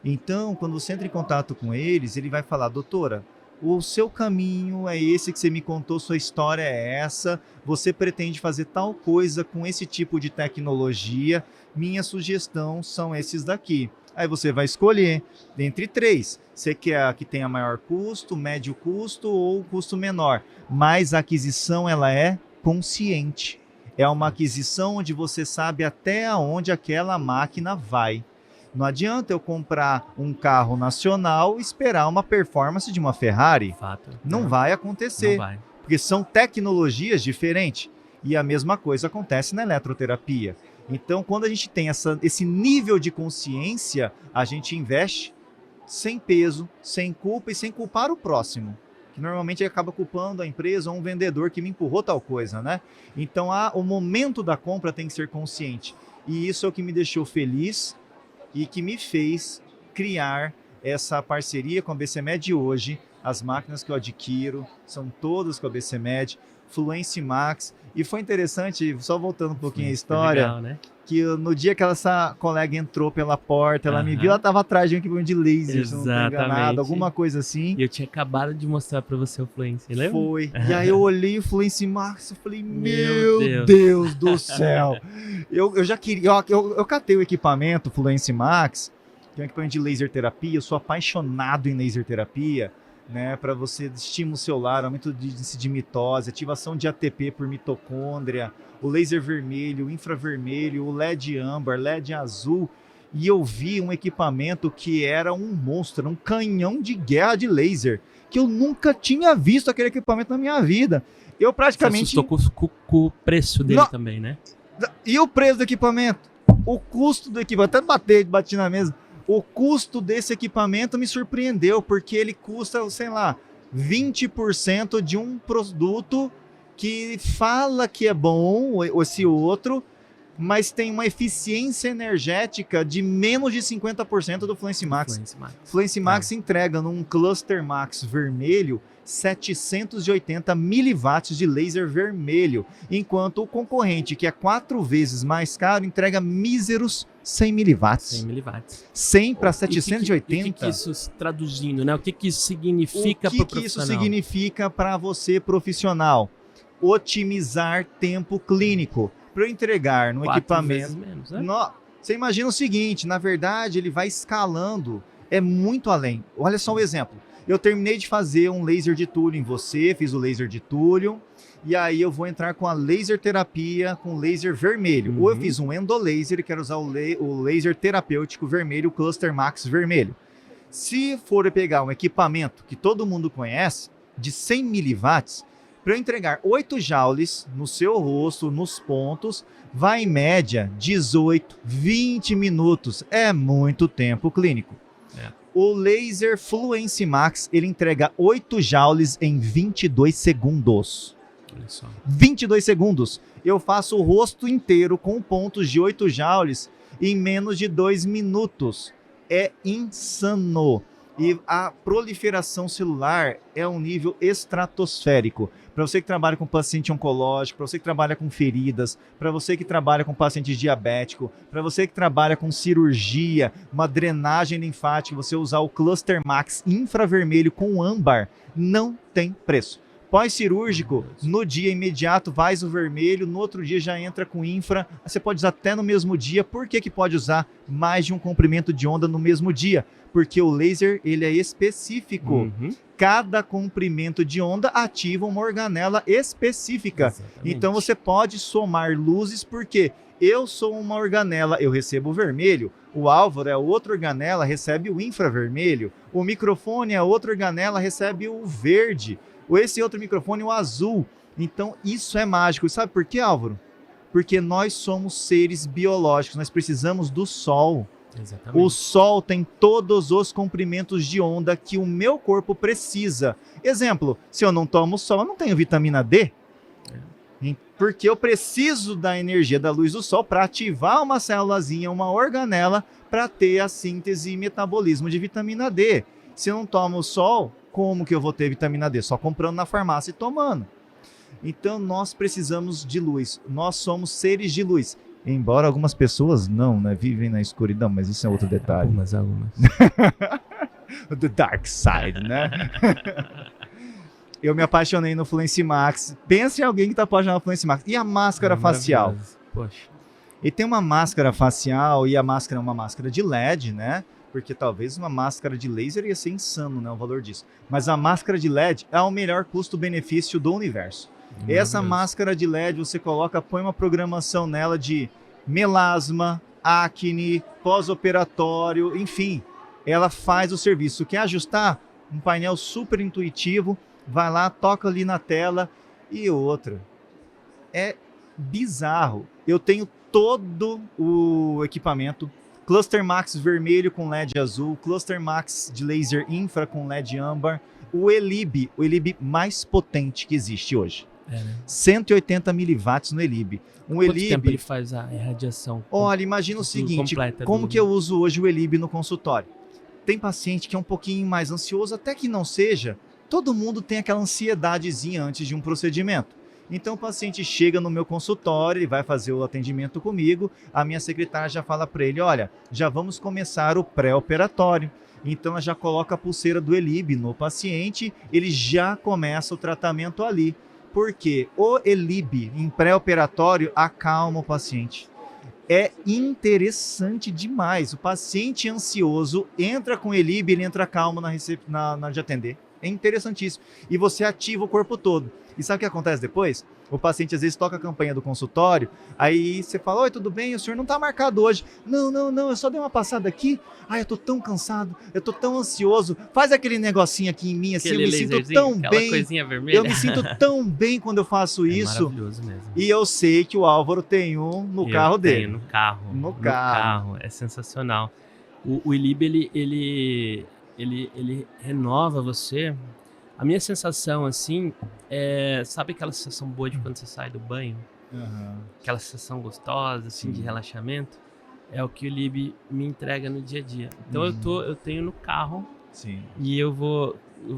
Então, quando você entra em contato com eles, ele vai falar: doutora, o seu caminho é esse que você me contou, sua história é essa, você pretende fazer tal coisa com esse tipo de tecnologia, minha sugestão são esses daqui. Aí você vai escolher dentre 3. Você quer a que tenha maior custo, médio custo ou custo menor. Mas a aquisição, ela é consciente. É uma aquisição onde você sabe até onde aquela máquina vai. Não adianta eu comprar um carro nacional e esperar uma performance de uma Ferrari. Fato. Não vai acontecer. Não vai. Porque são tecnologias diferentes. E a mesma coisa acontece na eletroterapia. Então, quando a gente tem esse nível de consciência, a gente investe sem peso, sem culpa e sem culpar o próximo. Que normalmente acaba culpando a empresa ou um vendedor que me empurrou tal coisa, né? Então, o momento da compra tem que ser consciente. E isso é o que me deixou feliz e que me fez criar essa parceria com a BCMed hoje. As máquinas que eu adquiro são todas com a BCMed, Fluence Max. E foi interessante, só voltando um pouquinho a história, legal, né? Que no dia que essa colega entrou pela porta, ela me viu, ela estava atrás de um equipamento de laser, se não estou enganado, alguma coisa assim. E eu tinha acabado de mostrar para você o Fluence, lembra? Foi. E aí eu olhei o Fluence Max e falei, meu Deus do céu. Eu já queria, eu catei o equipamento Fluence Max, que é um equipamento de laser terapia, eu sou apaixonado em laser terapia, né, para você estímulo celular, aumento de índice de mitose, ativação de ATP por mitocôndria, o laser vermelho, o infravermelho, o LED âmbar, LED azul, e eu vi um equipamento que era um monstro, um canhão de guerra de laser, que eu nunca tinha visto aquele equipamento na minha vida. Eu praticamente... Você assustou com o preço dele também, né? E o preço do equipamento? O custo do equipamento, até bati na mesa. O custo desse equipamento me surpreendeu, porque ele custa, sei lá, 20% de um produto que fala que é bom, esse outro, mas tem uma eficiência energética de menos de 50% do Fluence Max. Fluence Max entrega num Cluster Max vermelho 780 miliwatts de laser vermelho, enquanto o concorrente, que é 4 vezes mais caro, entrega míseros 100 miliwatts. 100 miliwatts. 100 para 780. O que isso traduzindo, né? O que isso significa para o profissional? O que isso significa para você, profissional? Otimizar tempo clínico. Para eu entregar no 4 equipamento. vezes menos, né? Você imagina o seguinte, na verdade, ele vai escalando, é muito além. Olha só um exemplo. Eu terminei de fazer um laser de túlio em você, fiz o laser de túlio, e aí eu vou entrar com a laser terapia com laser vermelho. Ou eu fiz um endolaser e quero usar o laser terapêutico vermelho, o Cluster Max vermelho. Se for eu pegar um equipamento que todo mundo conhece, de 100 miliwatts, para eu entregar 8 joules no seu rosto, nos pontos, vai em média 18, 20 minutos. É muito tempo clínico. O laser Fluence Max, ele entrega 8 joules em 22 segundos. Olha só. 22 segundos. Eu faço o rosto inteiro com pontos de 8 joules em menos de 2 minutos. É insano. E a proliferação celular é um nível estratosférico. Para você que trabalha com paciente oncológico, para você que trabalha com feridas, para você que trabalha com paciente diabético, para você que trabalha com cirurgia, uma drenagem linfática, você usar o Cluster Max infravermelho com âmbar, não tem preço. Pós-cirúrgico, no dia imediato, faz o vermelho, no outro dia já entra com infra. Você pode usar até no mesmo dia. Por que pode usar mais de um comprimento de onda no mesmo dia? Porque o laser, ele é específico. Uhum. Cada comprimento de onda ativa uma organela específica. Exatamente. Então você pode somar luzes, porque eu sou uma organela, eu recebo o vermelho. O Álvaro é outra organela, recebe o infravermelho. O microfone é outra organela, recebe o verde. Esse outro microfone, o azul. Então, isso é mágico. E sabe por quê, Álvaro? Porque nós somos seres biológicos, nós precisamos do sol. Exatamente. O sol tem todos os comprimentos de onda que o meu corpo precisa. Exemplo, se eu não tomo sol, eu não tenho vitamina D. Porque eu preciso da energia da luz do sol para ativar uma célulazinha, uma organela, para ter a síntese e metabolismo de vitamina D. Se eu não tomo sol, como que eu vou ter vitamina D? Só comprando na farmácia e tomando. Então nós precisamos de luz. Nós somos seres de luz. Embora algumas pessoas não, né? Vivem na escuridão, mas isso é outro detalhe. Algumas. The dark side, né? Eu me apaixonei no Fluence Max. Pensa em alguém que está apaixonado no Fluence Max. E a máscara facial? Poxa. E tem uma máscara facial, e a máscara é uma máscara de LED, né? Porque talvez uma máscara de laser ia ser insano, né, o valor disso. Mas a máscara de LED é o melhor custo-benefício do universo. Essa máscara de LED você coloca, põe uma programação nela de melasma, acne, pós-operatório, enfim. Ela faz o serviço. Quer ajustar? Um painel super intuitivo, vai lá, toca ali na tela. E outra, é bizarro. Eu tenho todo o equipamento, Cluster Max vermelho com LED azul, Cluster Max de laser infra com LED âmbar, o ELIB mais potente que existe hoje. 180 miliwatts no ELIB. Quanto tempo ele faz a irradiação? Olha, imagina o seguinte, como que eu uso hoje o ELIB no consultório? Tem paciente que é um pouquinho mais ansioso, até que não seja, todo mundo tem aquela ansiedadezinha antes de um procedimento. Então o paciente chega no meu consultório, ele vai fazer o atendimento comigo, a minha secretária já fala para ele, olha, já vamos começar o pré-operatório. Então ela já coloca a pulseira do ELIB no paciente, ele já começa o tratamento ali. Porque o ELIB em pré-operatório acalma o paciente. É interessante demais. O paciente ansioso entra com ELIB, ele entra calmo na de atender. É interessantíssimo. E você ativa o corpo todo. E sabe o que acontece depois? O paciente às vezes toca a campanha do consultório, aí você fala, oi, tudo bem? O senhor não está marcado hoje. Não, eu só dei uma passada aqui. Ai, eu tô tão cansado, eu tô tão ansioso. Faz aquele negocinho aqui em mim, assim, eu me sinto tão bem. Coisinha vermelha. Eu me sinto tão bem quando eu faço isso. Maravilhoso mesmo. E eu sei que o Álvaro tem um no carro dele. No carro. É sensacional. O ELIB, ele renova você. A minha sensação, assim, sabe aquela sensação boa de quando você sai do banho? Uhum. Aquela sensação gostosa, assim, de relaxamento? É o que o ELIB me entrega no dia a dia. Então eu tenho no carro. Sim. E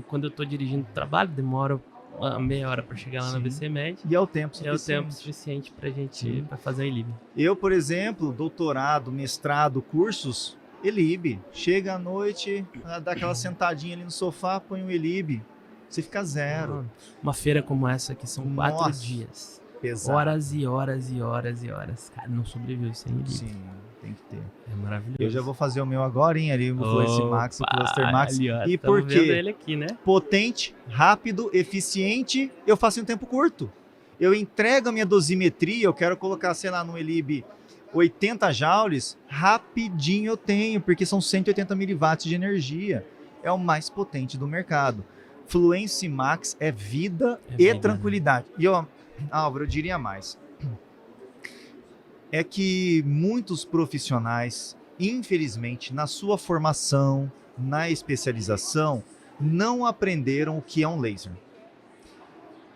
quando eu tô dirigindo o trabalho, demora uma meia hora para chegar lá na BCMed. E é o tempo suficiente. É o tempo suficiente pra gente pra fazer o ELIB. Eu, por exemplo, doutorado, mestrado, cursos, ELIB. Chega à noite, dá aquela sentadinha ali no sofá, põe o ELIB. Você fica zero. Uma feira como essa aqui são 4 dias. Pesado. Horas e horas e horas e horas. Cara, não sobrevive sem ELIB. Sim, tem que ter. É maravilhoso. Eu já vou fazer o meu agora, hein? Ali, o Fluence Max, o Cluster Max. Ali, ó, e por quê? ele aqui, né? Potente, rápido, eficiente, eu faço em um tempo curto. Eu entrego a minha dosimetria, eu quero colocar, sei lá, no ELIB 80 joules, rapidinho eu tenho, porque são 180 miliwatts de energia. É o mais potente do mercado. Fluence Max é vida e tranquilidade. E Álvaro, eu diria mais. É que muitos profissionais, infelizmente, na sua formação, na especialização não aprenderam o que é um laser.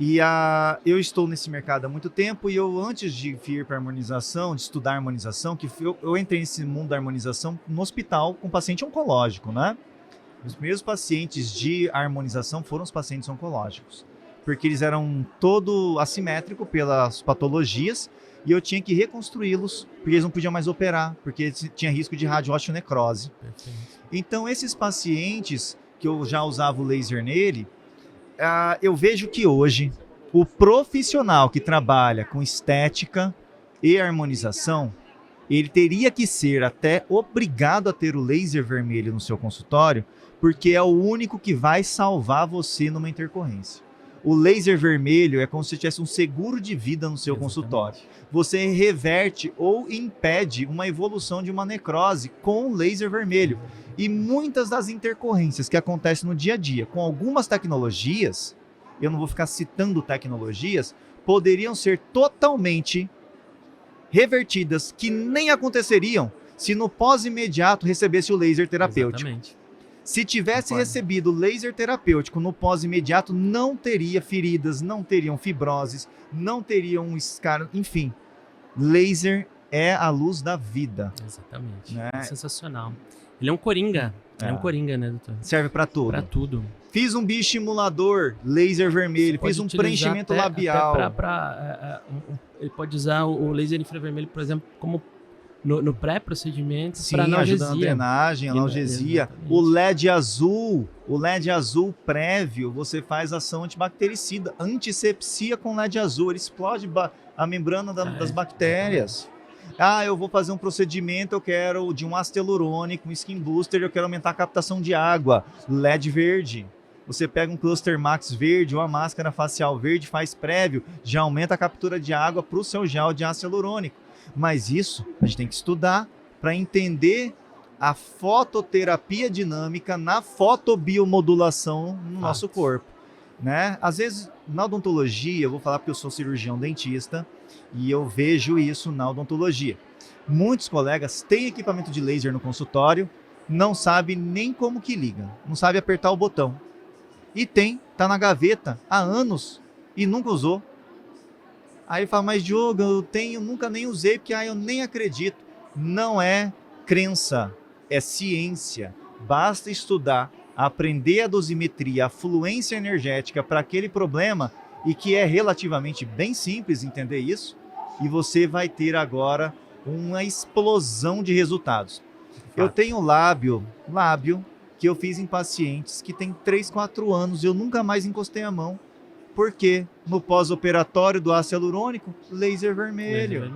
E eu estou nesse mercado há muito tempo e eu, antes de vir para a harmonização, de estudar harmonização, eu entrei nesse mundo da harmonização no hospital com paciente oncológico, né? Os primeiros pacientes de harmonização foram os pacientes oncológicos, porque eles eram todo assimétrico pelas patologias e eu tinha que reconstruí-los, porque eles não podiam mais operar, porque tinha risco de radioosteonecrose. Então, esses pacientes que eu já usava o laser nele, eu vejo que hoje o profissional que trabalha com estética e harmonização, ele teria que ser até obrigado a ter o laser vermelho no seu consultório, porque é o único que vai salvar você numa intercorrência. O laser vermelho é como se tivesse um seguro de vida no seu consultório. Você reverte ou impede uma evolução de uma necrose com o laser vermelho. E muitas das intercorrências que acontecem no dia a dia com algumas tecnologias, eu não vou ficar citando tecnologias, poderiam ser totalmente revertidas, que nem aconteceriam se no pós-imediato recebesse o laser terapêutico. Exatamente. Se tivesse recebido laser terapêutico no pós-imediato, não teria feridas, não teriam fibroses, não teriam escar, enfim. Laser é a luz da vida. Exatamente. Né? É sensacional. Ele é um coringa. É um coringa, né, doutor? Serve para tudo. Para tudo. Fiz um bioestimulador, laser vermelho. Fiz um preenchimento labial. Ele pode usar o laser infravermelho, por exemplo, como no pré-procedimento, para analgesia. Ajuda na drenagem, analgesia. O LED azul prévio, você faz ação antibactericida, antisepsia com LED azul. Ele explode a membrana das bactérias. Eu vou fazer um procedimento, eu quero de um ácido hialurônico, um skin booster, eu quero aumentar a captação de água, LED verde. Você pega um cluster max verde, uma máscara facial verde, faz prévio, já aumenta a captura de água para o seu gel de ácido hialurônico. Mas isso a gente tem que estudar para entender a fototerapia dinâmica na fotobiomodulação no nosso corpo. Né? Às vezes, na odontologia, eu vou falar porque eu sou cirurgião dentista, e eu vejo isso na odontologia. Muitos colegas têm equipamento de laser no consultório, não sabe nem como que liga, não sabe apertar o botão. E tá na gaveta há anos e nunca usou. Aí fala, mas Diogo, nunca nem usei, porque eu nem acredito. Não é crença, é ciência. Basta estudar, aprender a dosimetria, a fluência energética para aquele problema, e que é relativamente bem simples entender isso, e você vai ter agora uma explosão de resultados. Eu tenho lábio que eu fiz em pacientes que tem 3, 4 anos, eu nunca mais encostei a mão. Por quê? No pós-operatório do ácido hialurônico, laser vermelho.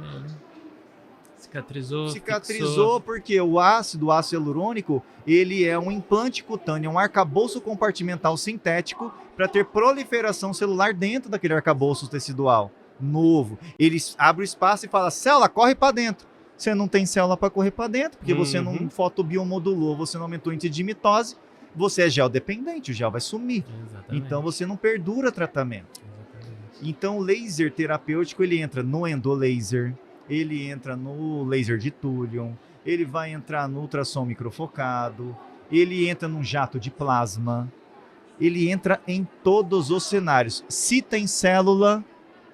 Cicatrizou porque o ácido hialurônico, ele é um implante cutâneo, um arcabouço compartimental sintético para ter proliferação celular dentro daquele arcabouço tecidual novo. Ele abre o espaço e fala, célula, corre para dentro. Você não tem célula para correr para dentro, porque você não fotobiomodulou, você não aumentou o índice de mitose, você é gel dependente, o gel vai sumir. Exatamente. Então você não perdura tratamento. Exatamente. Então o laser terapêutico, ele entra no endolaser, ele entra no laser de Thulium, ele vai entrar no ultrassom microfocado, ele entra num jato de plasma, ele entra em todos os cenários. Se tem célula,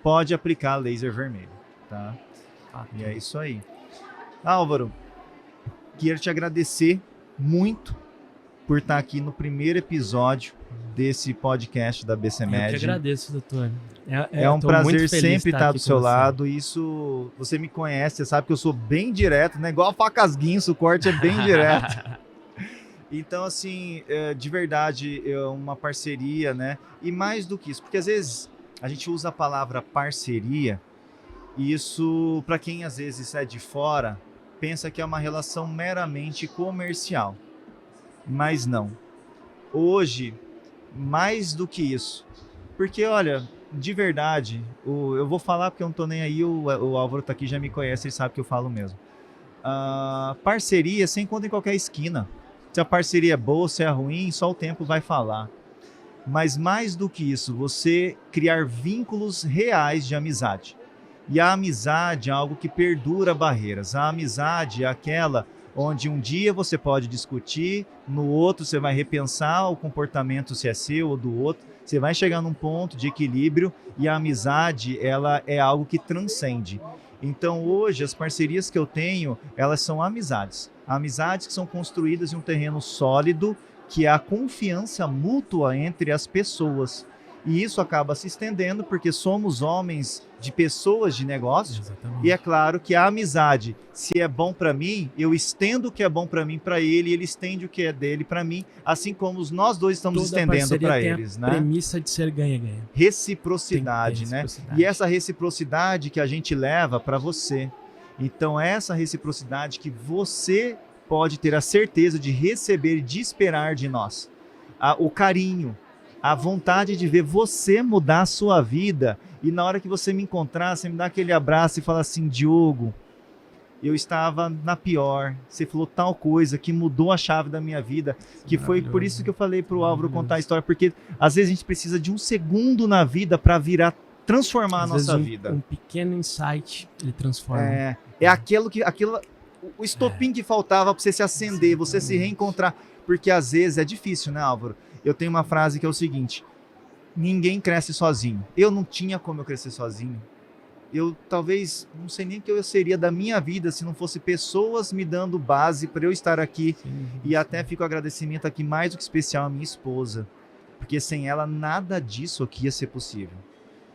pode aplicar laser vermelho, tá? E é isso aí. Álvaro, quero te agradecer muito por estar aqui no primeiro episódio desse podcast da BCMed. Eu que agradeço, doutor. É um prazer sempre estar do seu lado. Isso, você me conhece, você sabe que eu sou bem direto, né? Igual a facas guinso, o corte é bem direto. Então, assim, de verdade, é uma parceria, né? E mais do que isso, porque às vezes a gente usa a palavra parceria, e isso, para quem às vezes é de fora, pensa que é uma relação meramente comercial. Mas não. Hoje, mais do que isso. Porque, olha, de verdade, eu vou falar porque eu não tô nem aí, o Álvaro tá aqui, já me conhece, ele sabe que eu falo mesmo. Parceria você encontra em qualquer esquina. Se a parceria é boa, se é ruim, só o tempo vai falar. Mas mais do que isso, você criar vínculos reais de amizade. E a amizade é algo que perdura barreiras. A amizade é aquela onde um dia você pode discutir, no outro você vai repensar o comportamento, se é seu ou do outro, você vai chegar num ponto de equilíbrio e a amizade, ela é algo que transcende. Então hoje as parcerias que eu tenho, elas são amizades que são construídas em um terreno sólido, que é a confiança mútua entre as pessoas. E isso acaba se estendendo porque somos homens de pessoas de negócio. Exatamente. E é claro que a amizade, se é bom para mim, eu estendo o que é bom para mim para ele, e ele estende o que é dele para mim, assim como nós dois estamos estendendo para eles, né? Premissa de ser ganha-ganha. Reciprocidade, né? E essa reciprocidade que a gente leva para você. Então essa reciprocidade que você pode ter a certeza de receber e de esperar de nós. O carinho, a vontade de ver você mudar a sua vida, e na hora que você me encontrar, você me dá aquele abraço e fala assim: Diogo, eu estava na pior, você falou tal coisa que mudou a chave da minha vida, que foi por isso que eu falei pro Álvaro contar a história, porque às vezes a gente precisa de um segundo na vida para transformar a nossa vida. Um pequeno insight, ele transforma. É o estopim que faltava para você se acender, você se reencontrar, porque às vezes é difícil, né, Álvaro? Eu tenho uma frase que é o seguinte: ninguém cresce sozinho. Eu não tinha como eu crescer sozinho. Eu talvez, não sei nem o que eu seria da minha vida se não fosse pessoas me dando base para eu estar aqui. Sim. E até fico agradecimento aqui mais do que especial à minha esposa, porque sem ela nada disso aqui ia ser possível.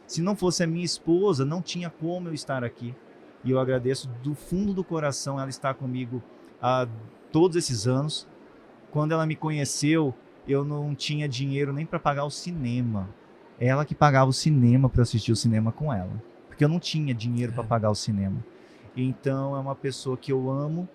Se não fosse a minha esposa, não tinha como eu estar aqui. E eu agradeço do fundo do coração ela estar comigo há todos esses anos. Quando ela me conheceu, eu não tinha dinheiro nem para pagar o cinema. Ela que pagava o cinema para assistir o cinema com ela. Porque eu não tinha dinheiro para pagar o cinema. Então é uma pessoa que eu amo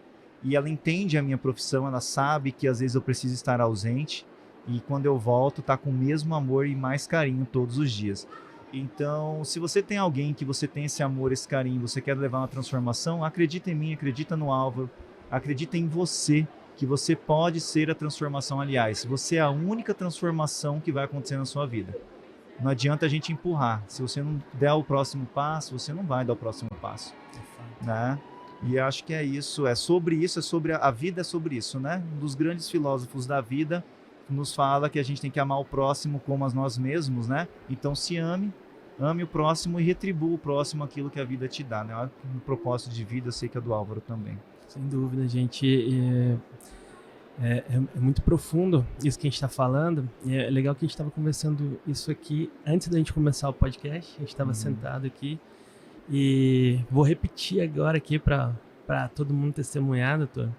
e ela entende a minha profissão, ela sabe que às vezes eu preciso estar ausente e quando eu volto tá com o mesmo amor e mais carinho todos os dias. Então, se você tem alguém que você tem esse amor, esse carinho, você quer levar uma transformação, acredita em mim, acredita no Álvaro, acredita em você, que você pode ser a transformação. Aliás, você é a única transformação que vai acontecer na sua vida. Não adianta a gente empurrar. Se você não der o próximo passo, você não vai dar o próximo passo. Né? E acho que é isso, a vida é sobre isso, né? Um dos grandes filósofos da vida nos fala que a gente tem que amar o próximo como a nós mesmos, né? Então se ame o próximo e retribua o próximo aquilo que a vida te dá, né? Um propósito de vida, eu sei que é do Álvaro também. Sem dúvida, gente. É muito profundo isso que a gente está falando. E é legal que a gente estava conversando isso aqui antes da gente começar o podcast. A gente estava sentado aqui e vou repetir agora aqui para todo mundo testemunhar, doutor.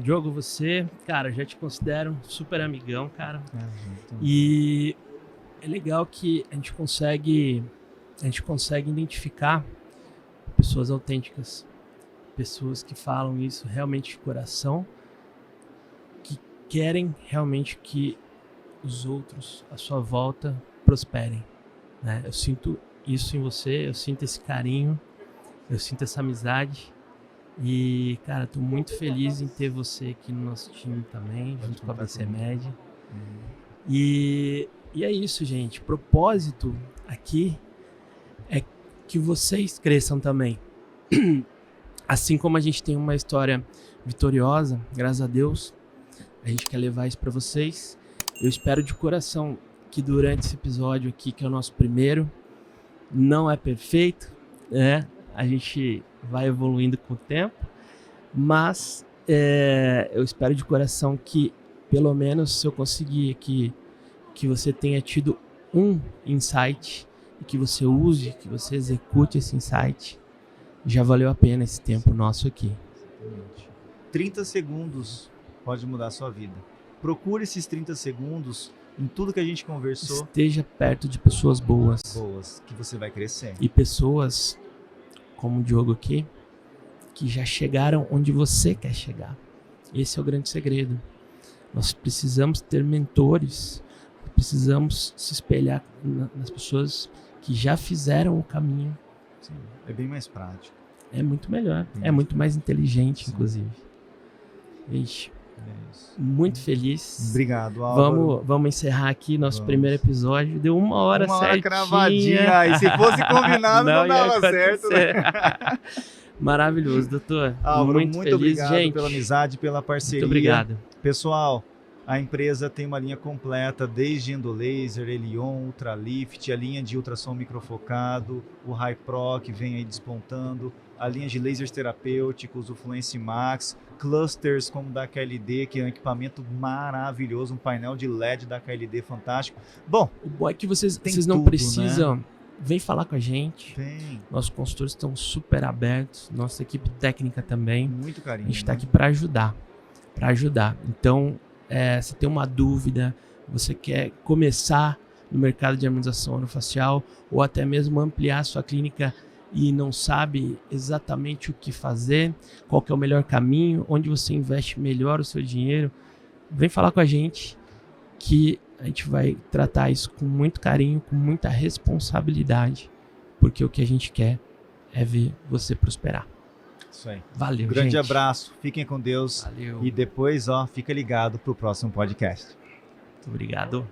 Diogo, você, cara, já te considero super amigão, cara. E é legal que a gente consegue identificar pessoas autênticas, pessoas que falam isso realmente de coração, que querem realmente que os outros à sua volta prosperem, né? Eu sinto isso em você, eu sinto esse carinho, eu sinto essa amizade. E, cara, tô muito feliz em ter você aqui no nosso time também, junto com a BCMed. E é isso, gente. O propósito aqui é que vocês cresçam também. Assim como a gente tem uma história vitoriosa, graças a Deus, a gente quer levar isso para vocês. Eu espero de coração que durante esse episódio aqui, que é o nosso primeiro, não é perfeito, né? A gente vai evoluindo com o tempo, mas eu espero de coração que, pelo menos, se eu conseguir aqui, que você tenha tido um insight e que você use, que você execute esse insight, já valeu a pena esse tempo nosso aqui. 30 segundos pode mudar a sua vida. Procure esses 30 segundos em tudo que a gente conversou. Esteja perto de pessoas boas. Que você vai crescer. E pessoas como o Diogo aqui, que já chegaram onde você quer chegar. Esse é o grande segredo. Nós precisamos ter mentores, precisamos se espelhar nas pessoas que já fizeram o caminho. Sim, é bem mais prático. É muito melhor, é muito mais inteligente, inclusive. Ixi, muito feliz. Obrigado, Álvaro. Vamos encerrar aqui nosso primeiro episódio. Deu 1 hora certinha. Cravadinha. E se fosse combinado, não dava certo. Né? Maravilhoso, doutor. Álvaro, muito muito feliz, obrigado gente. pela amizade, pela parceria. Muito obrigado. Pessoal, a empresa tem uma linha completa, desde endolaser, Helion, Ultralift, a linha de ultrassom microfocado, o Hi-Pro que vem aí despontando, a linha de lasers terapêuticos, o Fluence Max, clusters como da KLD, que é um equipamento maravilhoso, um painel de LED da KLD fantástico. Bom, O bom é que vocês Tem não tudo, precisam. Vem falar com a gente. tem Nossos consultores estão super abertos. Nossa equipe técnica também. muito A carinho. gente está né? aqui para ajudar. Para ajudar. Então, se tem uma dúvida, você quer começar no mercado de harmonização orofacial ou até mesmo ampliar sua clínica e não sabe exatamente o que fazer, qual que é o melhor caminho, onde você investe melhor o seu dinheiro, vem falar com a gente que a gente vai tratar isso com muito carinho, com muita responsabilidade, porque o que a gente quer é ver você prosperar. Isso aí. Valeu, Grande gente. abraço, fiquem com Deus Valeu. e depois, fica ligado pro próximo podcast. Muito obrigado.